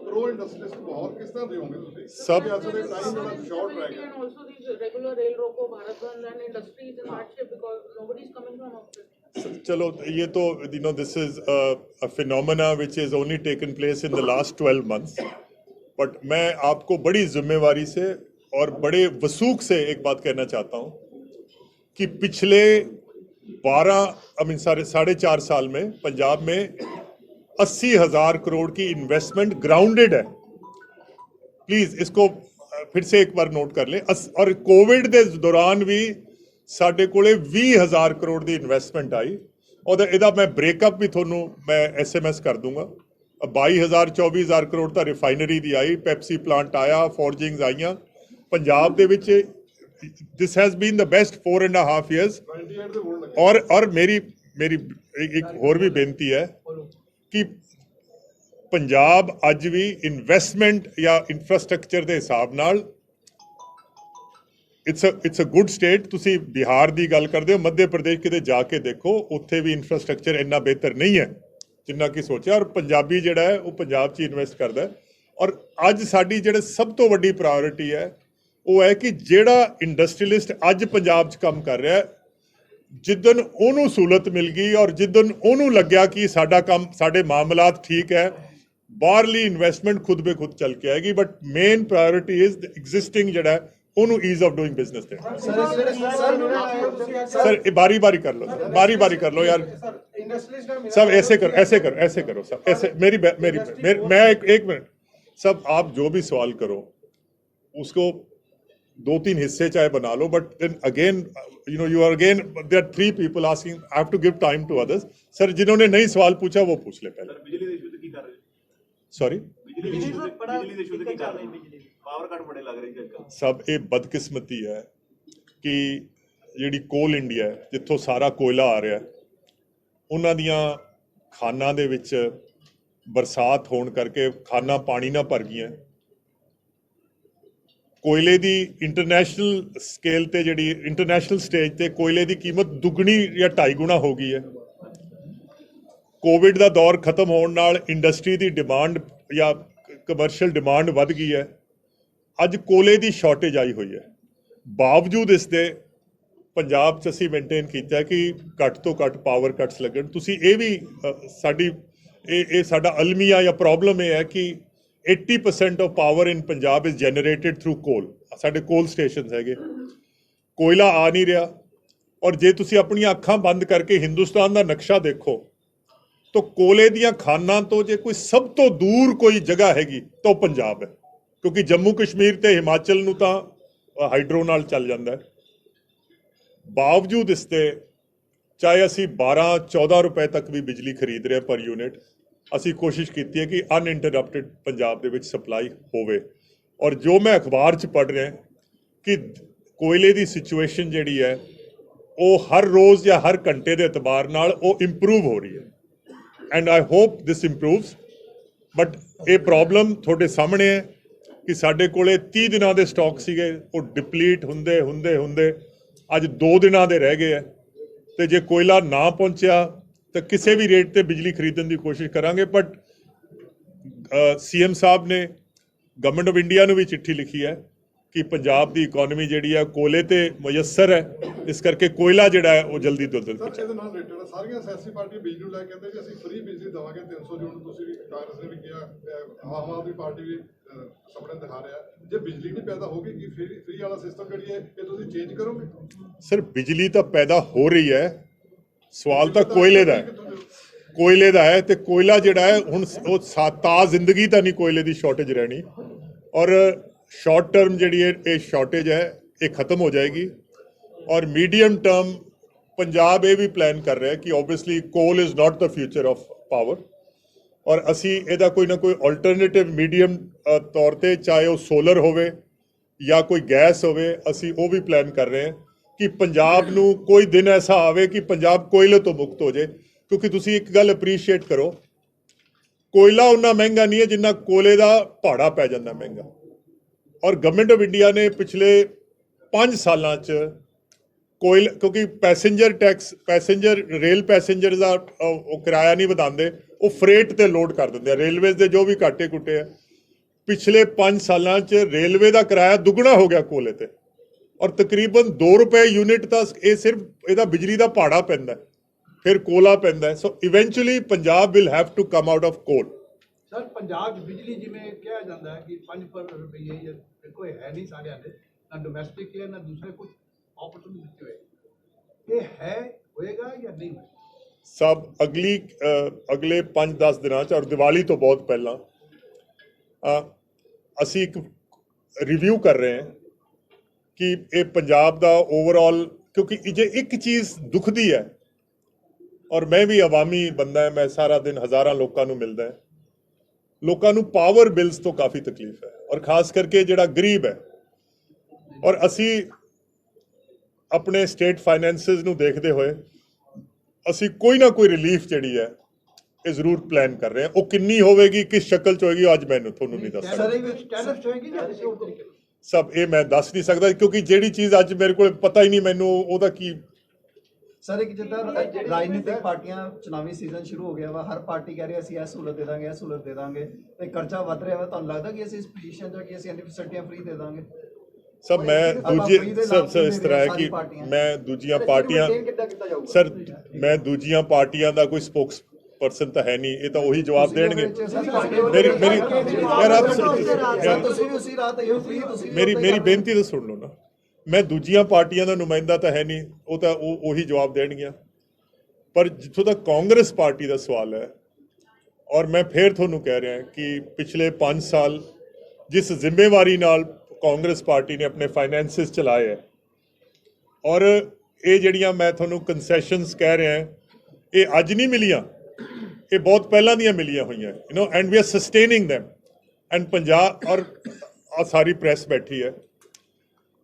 ਪ੍ਰੋ ਇੰਡਸਟਰੀਜ਼ ਨੂੰ ਮਾਹੌਲ ਕਿਸ ਤਰ੍ਹਾਂ ਦੇਵੋਗੇ ਤੁਸੀਂ? ਸਭ ਅੱਜ ਦੇ ਟਾਈਮ ਜਿਹੜਾ ਸ਼ਾਰਟ ਰਹਿ ਗਿਆ। Also these regular rail roko Bharat Bandh and industry is in hardship because nobody is coming from outside. चलो ये तो this is a phenomena which has only taken place in the last 12 months, but मैं आपको बड़ी जिम्मेवारी से और बड़े वसूख से एक बात कहना चाहता हूँ कि पिछले 4.5 साल में पंजाब में 80,000 करोड़ की इन्वेस्टमेंट ग्राउंडेड है। प्लीज इसको फिर से एक बार नोट कर लें। और कोविड के दौरान भी ਸਾਡੇ ਕੋਲੇ 20,000 ਕਰੋੜ ਦੀ ਇਨਵੈਸਟਮੈਂਟ ਆਈ, ਉਹਦਾ ਇਹਦਾ ਮੈਂ ਬ੍ਰੇਕਅਪ ਵੀ ਤੁਹਾਨੂੰ ਮੈਂ SMS ਕਰ ਦੂੰਗਾ। 22,000 24,000 ਕਰੋੜ ਤਾਂ ਰਿਫਾਈਨਰੀ ਦੀ ਆਈ, ਪੈਪਸੀ ਪਲਾਂਟ ਆਇਆ, ਫੋਰਜਿੰਗਸ ਆਈਆਂ ਪੰਜਾਬ ਦੇ ਵਿੱਚ। This has been the best 4.5 years। ਔਰ ਮੇਰੀ ਇੱਕ ਹੋਰ ਵੀ ਬੇਨਤੀ ਹੈ ਕਿ ਪੰਜਾਬ ਅੱਜ ਵੀ ਇਨਵੈਸਟਮੈਂਟ ਜਾਂ ਇਨਫਰਾਸਟ੍ਰਕਚਰ ਦੇ ਹਿਸਾਬ ਨਾਲ ਇਟਸ ਅ ਗੁੱਡ ਸਟੇਟ। ਤੁਸੀਂ ਬਿਹਾਰ ਦੀ ਗੱਲ ਕਰਦੇ ਹੋ, ਮੱਧ ਪ੍ਰਦੇਸ਼ ਕਿਤੇ ਜਾ ਕੇ ਦੇਖੋ, ਉੱਥੇ ਵੀ ਇਨਫਰਾਸਟ੍ਰਕਚਰ ਇੰਨਾ ਬਿਹਤਰ ਨਹੀਂ ਹੈ ਜਿੰਨਾ ਕਿ ਸੋਚਿਆ, ਔਰ ਪੰਜਾਬੀ ਜਿਹੜਾ ਹੈ ਉਹ ਪੰਜਾਬ 'ਚ ਇਨਵੈਸਟ ਕਰਦਾ ਹੈ। ਔਰ ਅੱਜ ਸਾਡੀ ਜਿਹੜੇ ਸਭ ਤੋਂ ਵੱਡੀ ਪ੍ਰਾਇੋਰਟੀ ਹੈ ਉਹ ਹੈ ਕਿ ਜਿਹੜਾ ਇੰਡਸਟਰੀਅਲਿਸਟ ਅੱਜ ਪੰਜਾਬ 'ਚ ਕੰਮ ਕਰ ਰਿਹਾ, ਜਿੱਦਣ ਉਹਨੂੰ ਸਹੂਲਤ ਮਿਲ ਗਈ ਔਰ ਜਿੱਦਣ ਉਹਨੂੰ ਲੱਗਿਆ ਕਿ ਸਾਡਾ ਕੰਮ, ਸਾਡੇ ਮਾਮਲਾਤ ਠੀਕ ਹੈ, ਬਾਹਰਲੀ ਇਨਵੈਸਟਮੈਂਟ ਖੁਦ ਬੇ ਖੁਦ ਚੱਲ ਕੇ ਆਏਗੀ, ਬਟ ਮੇਨ ਪ੍ਰਾਇੋਰਿਟੀ ਇਜ਼ ਐਗਜ਼ਿਸਟਿੰਗ ਜਿਹੜਾ ਹੈ ਉਹਨੂੰ ਈਜ਼ ਆਫ ਡੂਇੰਗ ਬਿਜ਼ਨਸ ਤੇ। सर बारी बारी कर लो, बारी बारी कर लो यार, सब ऐसे करो, ऐसे करो, ऐसे करो, सब ऐसे। मैं एक मिनट, सब आप जो भी सवाल करो उसको 2-3 हिस्से चाहे बना लो, but then again you are again there are 3 people asking, I have to give time to others। Sir जिन्होंने नहीं सवाल पूछा वो पूछ ले पहले। ਬਿਜਲੀ ਦੇ ਇਸ਼ੂ ਤੇ ਕੀ ਕਰ ਰਹੇ? सॉरी ਬਿਜਲੀ ਦੇ ਇਸ਼ੂ ਤੇ ਕੀ ਕਰ ਰਹੇ? ਪਾਵਰ ਕੱਟ ਬੜੇ ਲੱਗ ਰਹੇ ਅੱਜ। ਸਭ ਇਹ ਬਦਕਿਸਮਤੀ ਹੈ ਕਿ ਜਿਹੜੀ ਕੋਲ ਇੰਡੀਆ ਹੈ, ਜਿੱਥੋਂ ਸਾਰਾ ਕੋਇਲਾ ਆ ਰਿਹਾ, ਉਹਨਾਂ ਦੀਆਂ ਖਾਨਾਂ ਦੇ ਵਿੱਚ ਬਰਸਾਤ ਹੋਣ ਕਰਕੇ ਖਾਨਾਂ ਪਾਣੀ ਨਾਲ ਭਰ ਗਈਆਂ। ਕੋਇਲੇ ਦੀ ਇੰਟਰਨੈਸ਼ਨਲ ਸਕੇਲ ਤੇ, ਜਿਹੜੀ ਇੰਟਰਨੈਸ਼ਨਲ ਸਟੇਜ ਤੇ ਕੋਇਲੇ ਦੀ ਕੀਮਤ ਦੁੱਗਣੀ ਜਾਂ 2.5 ਗੁਣਾ ਹੋ ਗਈ ਹੈ। ਕੋਵਿਡ ਦਾ ਦੌਰ ਖਤਮ ਹੋਣ ਨਾਲ ਇੰਡਸਟਰੀ ਦੀ ਡਿਮਾਂਡ ਜਾਂ ਕਮਰਸ਼ੀਅਲ ਡਿਮਾਂਡ ਵੱਧ ਗਈ ਹੈ। ਅੱਜ ਕੋਲੇ ਦੀ ਸ਼ਾਰਟੇਜ ਆਈ ਹੋਈ ਹੈ। ਬਾਵਜੂਦ ਇਸ ਦੇ ਪੰਜਾਬ 'ਚ ਅਸੀਂ ਮੇਨਟੇਨ ਕੀਤਾ ਕਿ ਘੱਟ ਤੋਂ ਘੱਟ ਪਾਵਰ ਕੱਟਸ ਲੱਗਣ। ਤੁਸੀਂ ਇਹ ਵੀ ਸਾਡੀ ਇਹ ਸਾਡਾ ਅਲਮੀਆ ਜਾਂ ਪ੍ਰੋਬਲਮ ਇਹ ਹੈ ਕਿ 80% of power in Punjab is generated through ਕੋਲ। ਸਾਡੇ ਕੋਲ ਸਟੇਸ਼ਨਸ ਹੈਗੇ, ਕੋਇਲਾ ਆ ਨਹੀਂ ਰਿਹਾ। ਔਰ ਜੇ ਤੁਸੀਂ ਆਪਣੀਆਂ ਅੱਖਾਂ ਬੰਦ ਕਰਕੇ ਹਿੰਦੁਸਤਾਨ ਦਾ ਨਕਸ਼ਾ ਦੇਖੋ ਤਾਂ ਕੋਲੇ ਦੀਆਂ ਖਾਨਾਂ ਤੋਂ ਜੇ ਕੋਈ ਸਭ ਤੋਂ ਦੂਰ ਕੋਈ ਜਗ੍ਹਾ ਹੈਗੀ ਤਾਂ ਉਹ ਪੰਜਾਬ ਹੈ, ਕਿਉਂਕਿ ਜੰਮੂ ਕਸ਼ਮੀਰ ਤੇ ਹਿਮਾਚਲ ਨੂੰ ਤਾਂ ਹਾਈਡਰੋ ਨਾਲ ਚੱਲ ਜਾਂਦਾ ਹੈ। ਬਾਵਜੂਦ ਇਸ ਦੇ ਚਾਹੇ ਅਸੀਂ 12-14 ਰੁਪਏ ਤੱਕ ਵੀ ਬਿਜਲੀ ਖਰੀਦ ਰਹੇ ਪਰ ਯੂਨਿਟ, ਅਸੀਂ ਕੋਸ਼ਿਸ਼ ਕੀਤੀ ਹੈ ਕਿ ਅਨਇੰਟਰਪਟਡ ਪੰਜਾਬ ਦੇ ਵਿੱਚ ਸਪਲਾਈ ਹੋਵੇ। ਔਰ ਜੋ ਮੈਂ ਅਖਬਾਰ 'ਚ ਪੜ੍ਹ ਰਿਹਾ ਕਿ ਕੋਇਲੇ ਦੀ ਸਿਚੁਏਸ਼ਨ ਜਿਹੜੀ ਹੈ ਉਹ ਹਰ ਰੋਜ਼ ਜਾਂ ਹਰ ਘੰਟੇ ਦੇ ਇਤਬਾਰ ਨਾਲ ਉਹ ਇੰਪਰੂਵ ਹੋ ਰਹੀ ਹੈ, and I hope this improves. But ਇਹ ਪ੍ਰੋਬਲਮ ਤੁਹਾਡੇ ਸਾਹਮਣੇ ਹੈ ਕਿ ਸਾਡੇ ਕੋਲੇ 30 ਦਿਨਾਂ ਦੇ ਸਟਾਕ ਸੀਗੇ, ਉਹ ਡਿਪਲੀਟ ਹੁੰਦੇ ਅੱਜ 2 ਦਿਨਾਂ ਦੇ ਰਹਿ ਗਏ ਹੈ। ਤੇ ਜੇ ਕੋਇਲਾ ਨਾ ਪਹੁੰਚਿਆ ਤਾਂ ਕਿਸੇ ਵੀ ਰੇਟ ਤੇ ਬਿਜਲੀ ਖਰੀਦਣ ਦੀ ਕੋਸ਼ਿਸ਼ ਕਰਾਂਗੇ। ਬਟ ਸੀਐਮ ਸਾਹਿਬ ਨੇ ਗਵਰਨਮੈਂਟ ਆਫ ਇੰਡੀਆ ਨੂੰ ਵੀ ਚਿੱਠੀ ਲਿਖੀ ਹੈ ਕਿ ਪੰਜਾਬ ਦੀ ਇਕਨੋਮੀ ਜਿਹੜੀ ਹੈ ਕੋਲੇ ਤੇ ਮੁਯੱਸਰ ਹੈ, ਇਸ ਕਰਕੇ ਕੋਇਲਾ ਜਿਹੜਾ ਹੈ ਉਹ ਜਲਦੀ ਤੋਂ ਜਲਦੀ ਸਰ ਇਹਦੇ ਨਾਲ ਰਿਲੇਟਡ ਸਾਰੀਆਂ ਸਿਆਸੀ ਪਾਰਟੀਆਂ ਬਿਜਲੀ ਨੂੰ ਲੈ ਕੇ ਕਹਿੰਦੇ ਜੀ ਅਸੀਂ ਫ੍ਰੀ ਬਿਜਲੀ ਦੇਵਾਂਗੇ 300 ਯੂਨਿਟ। ਤੁਸੀਂ ਵੀ ਕਾਂਗਰਸ ਨੇ ਵੀ ਕਿਹਾ, ਆਮ ਆਦਮੀ ਪਾਰਟੀ ਵੀ ਸੁਪਨੇ ਦਿਖਾ ਰਿਹਾ। ਜੇ ਬਿਜਲੀ ਨਹੀਂ ਪੈਦਾ ਹੋਗੀ ਕਿ ਫ੍ਰੀ ਵਾਲਾ ਸਿਸਟਮ ਜਿਹੜੀ ਹੈ ਇਹ ਤੁਸੀਂ ਚੇਂਜ ਕਰੋਗੇ? ਸਰ ਬਿਜਲੀ ਤਾਂ ਪੈਦਾ ਹੋ ਰਹੀ ਹੈ, ਸਵਾਲ ਤਾਂ ਕੋਇਲੇ ਦਾ ਹੈ ਤੇ ਕੋਇਲਾ ਜਿਹੜਾ ਹੈ ਹੁਣ ਉਹ ਤਾ ਜ਼ਿੰਦਗੀ ਤਾਂ ਨਹੀਂ ਕੋਇਲੇ ਦੀ ਸ਼ਾਰਟੇਜ ਰਹਿਣੀ। ਔਰ ਸ਼ਾਰਟ ਟਰਮ ਜਿਹੜੀ ਹੈ ਇਹ ਸ਼ਾਰਟੇਜ ਹੈ ਇਹ ਖਤਮ ਹੋ ਜਾਏਗੀ। ਔਰ ਮੀਡੀਅਮ ਟਰਮ ਪੰਜਾਬ ਇਹ ਵੀ ਪਲਾਨ ਕਰ ਰਿਹਾ ਕਿ ਓਬਵੀਅਸਲੀ ਕੋਲ is not the future of power, ਔਰ ਅਸੀਂ ਇਹਦਾ ਕੋਈ ਨਾ ਕੋਈ ਆਲਟਰਨੇਟਿਵ ਮੀਡੀਅਮ ਤੌਰ ਤੇ, ਚਾਹੇ ਉਹ ਸੋਲਰ ਹੋਵੇ ਜਾਂ ਕੋਈ ਗੈਸ ਹੋਵੇ, ਅਸੀਂ ਉਹ ਵੀ ਪਲਾਨ ਕਰ ਰਹੇ ਹਾਂ ਕਿ ਪੰਜਾਬ ਨੂੰ ਕੋਈ ਦਿਨ ਐਸਾ ਆਵੇ ਕਿ ਪੰਜਾਬ ਕੋਇਲੇ ਤੋਂ ਮੁਕਤ ਹੋ ਜਾਏ। ਕਿਉਂਕਿ ਤੁਸੀਂ ਇੱਕ ਗੱਲ ਅਪਰੀਸ਼ੀਏਟ ਕਰੋ, ਕੋਇਲਾ ਉਨਾ ਮਹਿੰਗਾ ਨਹੀਂ ਹੈ ਜਿੰਨਾ ਕੋਲੇ ਦਾ ਭਾੜਾ ਪੈ ਜਾਂਦਾ ਮਹਿੰਗਾ। ਔਰ ਗਵਰਨਮੈਂਟ ਆਫ ਇੰਡੀਆ ਨੇ ਪਿਛਲੇ 5 ਸਾਲਾਂ 'ਚ ਕੋਇਲਾ, ਕਿਉਂਕਿ ਪੈਸੇਂਜਰ ਟੈਕਸ, ਰੇਲ ਪੈਸੇਂਜਰ ਦਾ ਉਹ ਕਿਰਾਇਆ ਨਹੀਂ ਵਧਾਉਂਦੇ, ਉਹ ਫਰੇਟ ਤੇ ਲੋਡ ਕਰ ਦਿੰਦੇ ਆ। ਰੇਲਵੇਜ਼ ਦੇ ਜੋ ਵੀ ਘਾਟੇ ਕੁੱਟੇ ਆ, ਪਿਛਲੇ 5 ਸਾਲਾਂ 'ਚ ਰੇਲਵੇ ਦਾ ਕਿਰਾਇਆ ਦੁੱਗਣਾ ਹੋ ਗਿਆ ਕੋਲੇ ਤੇ, ਔਰ ਤਕਰੀਬਨ 2 ਰੁਪਏ ਯੂਨਿਟ ਤਾਂ ਇਹ ਸਿਰਫ ਇਹਦਾ ਬਿਜਲੀ ਦਾ ਭਾੜਾ ਪੈਂਦਾ, ਫਿਰ ਕੋਲਾ ਪੈਂਦਾ। So eventually Punjab will have to come out of coal. Sir Punjab 'ਚ ਬਿਜਲੀ ਜਿਵੇਂ ਕਿਹਾ ਜਾਂਦਾ ਹੈ ਕਿ 5 ਰੁਪਏ ਦੇਖੋ ਇਹ ਹੈ ਨਹੀਂ ਸਾਰਿਆਂ ਦੇ, ਨਾ ਡੋਮੈਸਟਿਕ ਹੈ ਨਾ ਦੂਸਰੇ ਕੁਝ ਆਪਰਚੁਨਿਟੀ ਦਿੱਤੇ ਹੋਏ, ਇਹ ਹੈ ਹੋਏਗਾ ਜਾਂ ਨਹੀਂ? ਸਭ ਅਗਲੇ 5-10 ਦਿਨਾਂ 'ਚ ਔਰ ਦੀਵਾਲੀ ਤੋਂ ਬਹੁਤ ਪਹਿਲਾਂ ਅਸੀਂ ਇੱਕ ਰਿਵਿਊ ਕਰ ਰਹੇ ਹਾਂ ਕਿ ਇਹ ਪੰਜਾਬ ਦਾ ਓਵਰਆਲ, ਕਿਉਂਕਿ ਜੇ ਇੱਕ ਚੀਜ਼ ਦੁਖਦੀ ਹੈ, ਔਰ ਮੈਂ ਵੀ ਆਵਾਮੀ ਬੰਦਾ, ਮੈਂ ਸਾਰਾ ਦਿਨ ਹਜ਼ਾਰਾਂ ਲੋਕਾਂ ਨੂੰ ਮਿਲਦਾ ਹੈ, ਲੋਕਾਂ ਨੂੰ ਪਾਵਰ ਬਿਲਸ ਤੋਂ ਕਾਫੀ ਤਕਲੀਫ ਹੈ, ਔਰ ਖਾਸ ਕਰਕੇ ਜਿਹੜਾ ਗਰੀਬ ਹੈ। ਔਰ ਅਸੀਂ ਆਪਣੇ ਸਟੇਟ ਫਾਈਨੈਂਸਿਸ ਨੂੰ ਦੇਖਦੇ ਹੋਏ ਅਸੀਂ ਕੋਈ ਨਾ ਕੋਈ ਰਿਲੀਫ ਜਿਹੜੀ ਹੈ ਇਹ ਜ਼ਰੂਰ ਪਲਾਨ ਕਰ ਰਹੇ ਹਾਂ। ਉਹ ਕਿੰਨੀ ਹੋਵੇਗੀ, ਕਿਸ ਸ਼ਕਲ 'ਚ ਹੋਏਗੀ, ਅੱਜ ਮੈਨੂੰ ਤੁਹਾਨੂੰ ਨਹੀਂ ਦੱਸ ਸਕਦਾ। ਸਭ ਇਹ ਮੈਂ ਦੱਸ ਨਹੀਂ ਸਕਦਾ, ਕਿਉਂਕਿ ਜਿਹੜੀ ਚੀਜ਼ ਅੱਜ ਮੇਰੇ ਕੋਲ ਪਤਾ ਹੀ ਨਹੀਂ ਮੈਨੂੰ ਉਹਦਾ ਕੀ। ਸਰ ਇੱਕ ਜਿੱਦਾਂ ਰਾਜਨੀਤਿਕ ਪਾਰਟੀਆਂ ਚੁਣਾਵੀ ਸੀਜ਼ਨ ਸ਼ੁਰੂ ਹੋ ਗਿਆ ਵਾ, ਹਰ ਪਾਰਟੀ ਕਹਿ ਰਹੀ ਅਸੀਂ ਇਹ ਸਹੂਲਤ ਦੇ ਦਾਂਗੇ, ਇਹ ਸਹੂਲਤ ਦੇ ਦਾਂਗੇ, ਤੇ ਖਰਚਾ ਵੱਧ ਰਿਹਾ ਵਾ। ਤੁਹਾਨੂੰ ਲੱਗਦਾ ਕਿ ਅਸੀਂ ਇਸ ਪੋਜੀਸ਼ਨ 'ਚ ਕਿ ਅਸੀਂ ਇੰਨੀ ਫੈਸਿਲਿਟੀਆਂ ਫ੍ਰੀ ਦੇ ਦਾਂਗੇ? ਸਭ ਮੈਂ ਦੂਜੇ ਸਭ ਇਸ ਤਰ੍ਹਾਂ ਹੈ ਕਿ ਮੈਂ ਦੂਜੀਆਂ ਪਾਰਟੀਆਂ, ਸਰ ਮੈਂ ਦੂਜੀਆਂ ਪਾਰਟੀਆਂ ਦਾ ਕੋਈ ਪਰਸਨ ਤਾਂ ਹੈ ਨਹੀਂ, ਇਹ ਤਾਂ ਉਹੀ ਜਵਾਬ ਦੇਣਗੇ। ਮੇਰੀ ਯਾਰ ਆਪ ਤੁਸੀਂ ਵੀ ਉਸੇ ਰਾਤ ਆਏ ਹੋ free, ਤੁਸੀਂ ਵੀ ਮੇਰੀ ਉੱਦਾਂ ਹੀ ਮੇਰੀ ਕਰਦੇ ਹੋ। ਬੇਨਤੀ ਤਾਂ ਸੁਣ ਲਓ ਨਾ, ਮੈਂ ਦੂਜੀਆਂ ਪਾਰਟੀਆਂ ਦਾ ਨੁਮਾਇੰਦਾ ਤਾਂ ਹੈ ਨਹੀਂ, ਉਹ ਤਾਂ ਉਹੀ ਜਵਾਬ ਦੇਣਗੀਆਂ। ਪਰ ਜਿੱਥੋਂ ਤੱਕ ਕਾਂਗਰਸ ਪਾਰਟੀ ਦਾ ਸਵਾਲ ਹੈ, ਔਰ ਮੈਂ ਫੇਰ ਤੁਹਾਨੂੰ ਕਹਿ ਰਿਹਾ ਕਿ ਪਿਛਲੇ 5 ਸਾਲ ਜਿਸ ਜ਼ਿੰਮੇਵਾਰੀ ਨਾਲ ਕਾਂਗਰਸ ਪਾਰਟੀ ਨੇ ਆਪਣੇ ਫਾਈਨੈਂਸਿਸ ਚਲਾਏ ਹੈ, ਔਰ ਇਹ ਜਿਹੜੀਆਂ ਮੈਂ ਤੁਹਾਨੂੰ ਕੰਸੈਸ਼ਨਸ ਕਹਿ ਰਿਹਾ, ਇਹ ਅੱਜ ਨਹੀਂ ਮਿਲੀਆਂ, ਇਹ ਬਹੁਤ ਪਹਿਲਾਂ ਦੀਆਂ ਮਿਲੀਆਂ ਹੋਈਆਂ, and we are sustaining them। And Punjab ਔਰ ਸਾਰੀ ਪ੍ਰੈਸ ਬੈਠੀ ਹੈ,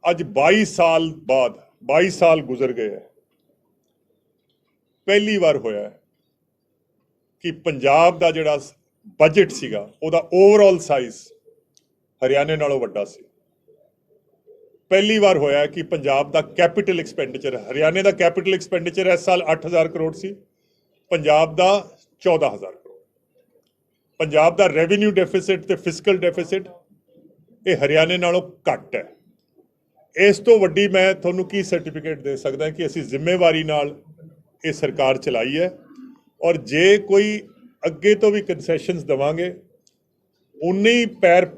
ਅੱਜ 22 ਸਾਲ ਬਾਅਦ 22 ਸਾਲ ਗੁਜ਼ਰ ਗਏ ਹੈ, ਪਹਿਲੀ ਵਾਰ ਹੋਇਆ ਹੈ ਕਿ ਪੰਜਾਬ ਦਾ ਜਿਹੜਾ ਬਜਟ ਸੀਗਾ ਉਹਦਾ ਓਵਰਆਲ ਸਾਈਜ਼ ਹਰਿਆਣੇ ਨਾਲੋਂ ਵੱਡਾ ਸੀ। ਪਹਿਲੀ ਵਾਰ ਹੋਇਆ ਕਿ ਪੰਜਾਬ ਦਾ ਕੈਪੀਟਲ ਐਕਸਪੈਂਡੀਚਰ, ਹਰਿਆਣੇ ਦਾ ਕੈਪੀਟਲ ਐਕਸਪੈਂਡੀਚਰ ਇਸ ਸਾਲ 8000 ਕਰੋੜ ਸੀ, ਪੰਜਾਬ ਦਾ 14000 ਕਰੋੜ। ਪੰਜਾਬ ਦਾ ਰੈਵਨਿਊ ਡੈਫਿਸਿਟ ਤੇ ਫਿਸਕਲ ਡੈਫਿਸਿਟ ਇਹ ਹਰਿਆਣੇ ਨਾਲੋਂ ਘੱਟ ਹੈ। ਇਸ ਤੋਂ ਵੱਡੀ ਮੈਂ ਤੁਹਾਨੂੰ ਕੀ ਸਰਟੀਫਿਕੇਟ ਦੇ ਸਕਦਾ ਕਿ ਅਸੀਂ ਜ਼ਿੰਮੇਵਾਰੀ ਨਾਲ ਇਹ ਸਰਕਾਰ ਚਲਾਈ ਹੈ, ਔਰ ਜੇ ਕੋਈ ਅੱਗੇ ਤੋਂ ਵੀ ਕੰਸੈਸ਼ਨਸ ਦੇਵਾਂਗੇ ਉਨੇ ਹੀ ਪੈਰ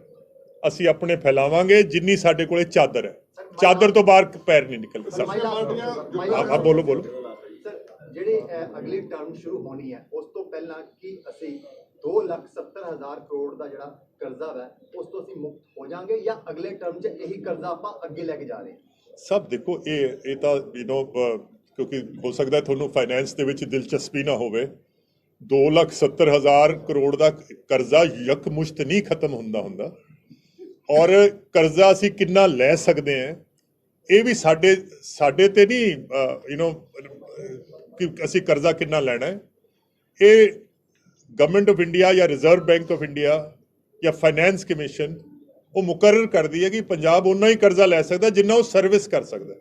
ਅਸੀਂ ਆਪਣੇ ਫੈਲਾਵਾਂਗੇ ਜਿੰਨੀ ਸਾਡੇ ਕੋਲੇ ਚਾਦਰ ਹੈ, ਚਾਦਰ ਤੋਂ ਬਾਹਰ ਪੈਰ ਨਹੀਂ ਨਿਕਲਦੇ। ਸਭ ਆਪ ਬੋਲੋ ਸਰ, ਜਿਹੜੇ ਅਗਲੀ ਟਰਮ ਸ਼ੁਰੂ ਹੋਣੀ ਹੈ ਉਸ ਤੋਂ ਪਹਿਲਾਂ ਕੀ ਅਸੀਂ 2,70,000 ਕਰੋੜ ਦਾ ਜਿਹੜਾ ਕਰਜ਼ਾ ਹੈ ਉਸ ਤੋਂ ਅਸੀਂ ਮੁਕਤ ਹੋ ਜਾਾਂਗੇ, ਜਾਂ ਅਗਲੇ ਟਰਮ 'ਚ ਇਹੀ ਕਰਜ਼ਾ ਆਪਾਂ ਅੱਗੇ ਲੈ ਕੇ ਜਾ ਰਹੇ ਹਾਂ? ਸਭ ਦੇਖੋ, ਇਹ ਤਾਂ ਕਿਉਂਕਿ ਹੋ ਸਕਦਾ ਤੁਹਾਨੂੰ ਫਾਈਨੈਂਸ ਦੇ ਵਿੱਚ ਦਿਲਚਸਪੀ ਨਾ ਹੋਵੇ, 2,70,000 ਕਰੋੜ ਦਾ ਕਰਜ਼ਾ ਯਕਮੁਸ਼ਤ ਨਹੀਂ ਖਤਮ ਹੁੰਦਾ, ਔਰ ਕਰਜ਼ਾ ਅਸੀਂ ਕਿੰਨਾ ਲੈ ਸਕਦੇ ਹਾਂ ਇਹ ਵੀ ਸਾਡੇ ਤੇ ਨਹੀਂ ਕਿ ਅਸੀਂ ਕਰਜ਼ਾ ਕਿੰਨਾ ਲੈਣਾ ਹੈ। ਇਹ ਗਵਰਨਮੈਂਟ ਆਫ ਇੰਡੀਆ ਜਾਂ ਰਿਜ਼ਰਵ ਬੈਂਕ ਆਫ ਇੰਡੀਆ ਜਾਂ ਫਾਈਨੈਂਸ ਕਮਿਸ਼ਨ ਉਹ ਮੁਕਰਰ ਕਰਦੀ ਹੈ ਕਿ ਪੰਜਾਬ ਉਨਾ ਹੀ ਕਰਜ਼ਾ ਲੈ ਸਕਦਾ ਜਿੰਨਾ ਉਹ ਸਰਵਿਸ ਕਰ ਸਕਦਾ,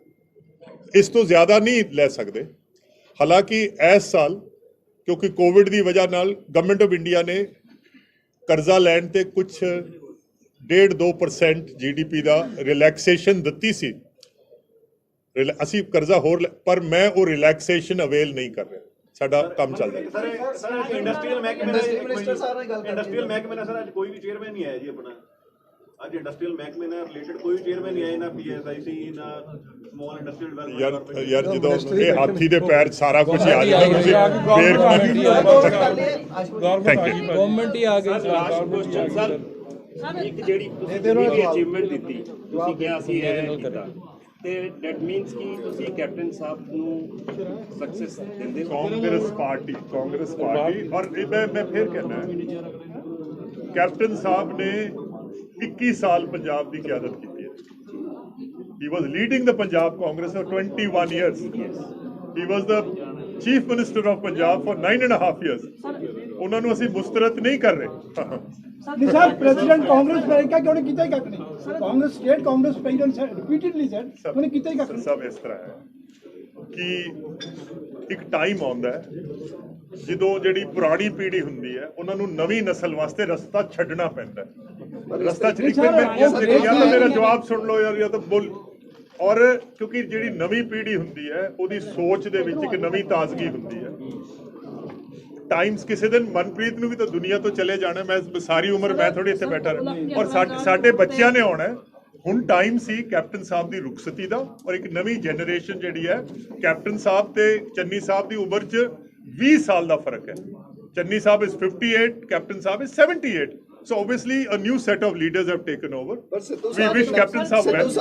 ਇਸ ਤੋਂ ਜ਼ਿਆਦਾ ਨਹੀਂ ਲੈ ਸਕਦੇ। ਹਾਲਾਂਕਿ ਇਸ ਸਾਲ ਕਿਉਂਕਿ ਕੋਵਿਡ ਦੀ ਵਜ੍ਹਾ ਨਾਲ ਗਵਰਨਮੈਂਟ ਆਫ ਇੰਡੀਆ ਨੇ ਕਰਜ਼ਾ ਲੈਣ ਤੇ ਕੁਝ 1.5-2% GDP ਦਾ ਰਿਲੈਕਸੇਸ਼ਨ ਦਿੱਤੀ ਸੀ, ਅਸੀਂ ਕਰਜ਼ਾ ਹੋਰ, ਪਰ ਮੈਂ ਉਹ ਰਿਲੈਕਸੇਸ਼ਨ ਅਵੇਲ ਨਹੀਂ ਕਰ ਰਿਹਾ, ਸਾਡਾ ਕੰਮ ਚੱਲ ਰਿਹਾ। ਸਰ ਇੰਡਸਟਰੀਅਲ ਮਹਿਕਮੇ ਨਾਲ ਸਰ ਅੱਜ ਕੋਈ ਵੀ ਚੇਅਰਮੈਨ ਨਹੀਂ ਆਇਆ ਜੀ ਆਪਣਾ, ਅੱਜ ਇੰਡਸਟਰੀਅਲ ਮਹਿਕਮੇ ਨਾਲ ਰਿਲੇਟਡ ਕੋਈ ਚੇਅਰਮੈਨ ਨਹੀਂ ਆਇਆ, ਨਾ PSIC ਨਾ ਸਮਾਲ ਇੰਡਸਟਰੀਅਲ ਡਿਵੈਲਪਮੈਂਟ। ਯਾਰ ਜਦੋਂ ਇਹ ਹਾਥੀ ਦੇ ਪੈਰ ਸਾਰਾ ਕੁਝ ਆ ਜਾਂਦਾ, ਤੁਸੀਂ ਫੇਰ ਗਵਰਨਮੈਂਟ ਹੀ ਆ ਗਈ। ਇੱਕ ਜਿਹੜੀ ਤੁਸੀਂ ਅਚੀਵਮੈਂਟ ਦਿੱਤੀ, ਤੁਸੀਂ ਕਿਹਾ ਅਸੀਂ ਇਹ ਕੀਤਾ, ਤੇ ਦੈਟ ਮੀਨਸ ਕਿ ਤੁਸੀਂ ਕੈਪਟਨ ਸਾਹਿਬ ਨੂੰ ਸਕਸੈਸ ਦਿੰਦੇ ਹੋ? ਕਾਂਗਰਸ ਪਾਰਟੀ ਔਰ ਮੈਂ ਫਿਰ ਕਹਿਣਾ, ਕੈਪਟਨ ਸਾਹਿਬ ਨੇ 21 ਸਾਲ ਪੰਜਾਬ ਦੀ ਕਿਆਦਤ ਕੀਤੀ ਹੈ। He was leading the Punjab Congress for 21 years. He was the Chief Minister of Punjab for 9.5 years. ਉਹਨਾਂ ਨੂੰ ਅਸੀਂ ਮੁਸਤਰਦ ਨਹੀਂ ਕਰ ਰਹੇ। नहीं सर, प्रेसिडेंट कांग्रेस का क्यों नहीं किया ही नहीं? Congress state Congress president said repeatedly said उन्होंने किया ही नहीं। ਸਭ ਇਸ ਤਰ੍ਹਾਂ ਹੈ ਕਿ ਇੱਕ ਟਾਈਮ ਆਉਂਦਾ ਹੈ ਜਦੋਂ ਜਿਹੜੀ ਪੁਰਾਣੀ ਪੀੜ੍ਹੀ ਹੁੰਦੀ ਹੈ ਉਹਨਾਂ ਨੂੰ ਨਵੀਂ ਨਸਲ ਵਾਸਤੇ ਰਸਤਾ ਛੱਡਣਾ ਪੈਂਦਾ ਹੈ। ਰਸਤਾ ਜਾਂ ਤਾਂ ਮੇਰਾ ਜਵਾਬ ਸੁਣ ਲਓ ਯਾਰ, ਜਾਂ ਤਾਂ ਬੋਲ। ਔਰ ਕਿਉਂਕਿ ਜਿਹੜੀ ਨਵੀਂ ਪੀੜ੍ਹੀ ਹੁੰਦੀ ਹੈ ਉਹਦੀ ਸੋਚ ਦੇ ਵਿੱਚ ਇੱਕ ਨਵੀਂ ਤਾਜ਼ਗੀ ਹੁੰਦੀ ਹੈ। ਟਾਈਮਸ ਕਿਸੇ ਦਿਨ ਮਨਪ੍ਰੀਤ ਨੂੰ ਵੀ ਤਾਂ ਦੁਨੀਆ ਤੋਂ ਚਲੇ ਜਾਣਾ, ਮੈਂ ਸਾਰੀ ਉਮਰ ਮੈਂ ਥੋੜੀ ਇੱਥੇ ਬੈਠਾ ਰਹਿਣਾ, ਔਰ ਸਾਡੇ ਬੱਚਿਆਂ ਨੇ ਆਉਣਾ। ਹੁਣ ਟਾਈਮ ਸੀ ਕੈਪਟਨ ਸਾਹਿਬ ਦੀ ਰੁਖਸਤੀ ਦਾ, ਔਰ ਇੱਕ ਨਵੀਂ ਜਨਰੇਸ਼ਨ ਜਿਹੜੀ ਹੈ, ਕੈਪਟਨ ਸਾਹਿਬ ਤੇ ਚੰਨੀ ਸਾਹਿਬ ਦੀ ਉਮਰ 'ਚ 20 ਸਾਲ ਦਾ ਫਰਕ ਹੈ। ਚੰਨੀ ਸਾਹਿਬ is 58, captain Sahib is 78. So obviously a new set of leaders have taken over. We wish Captain Saab well.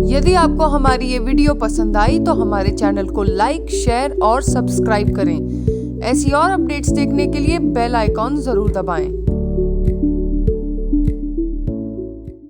यदि आपको हमारी ये वीडियो पसंद आई तो हमारे चैनल को लाइक, शेयर और सब्सक्राइब करें। ऐसी और अपडेट्स देखने के लिए बेल आइकॉन जरूर दबाएं।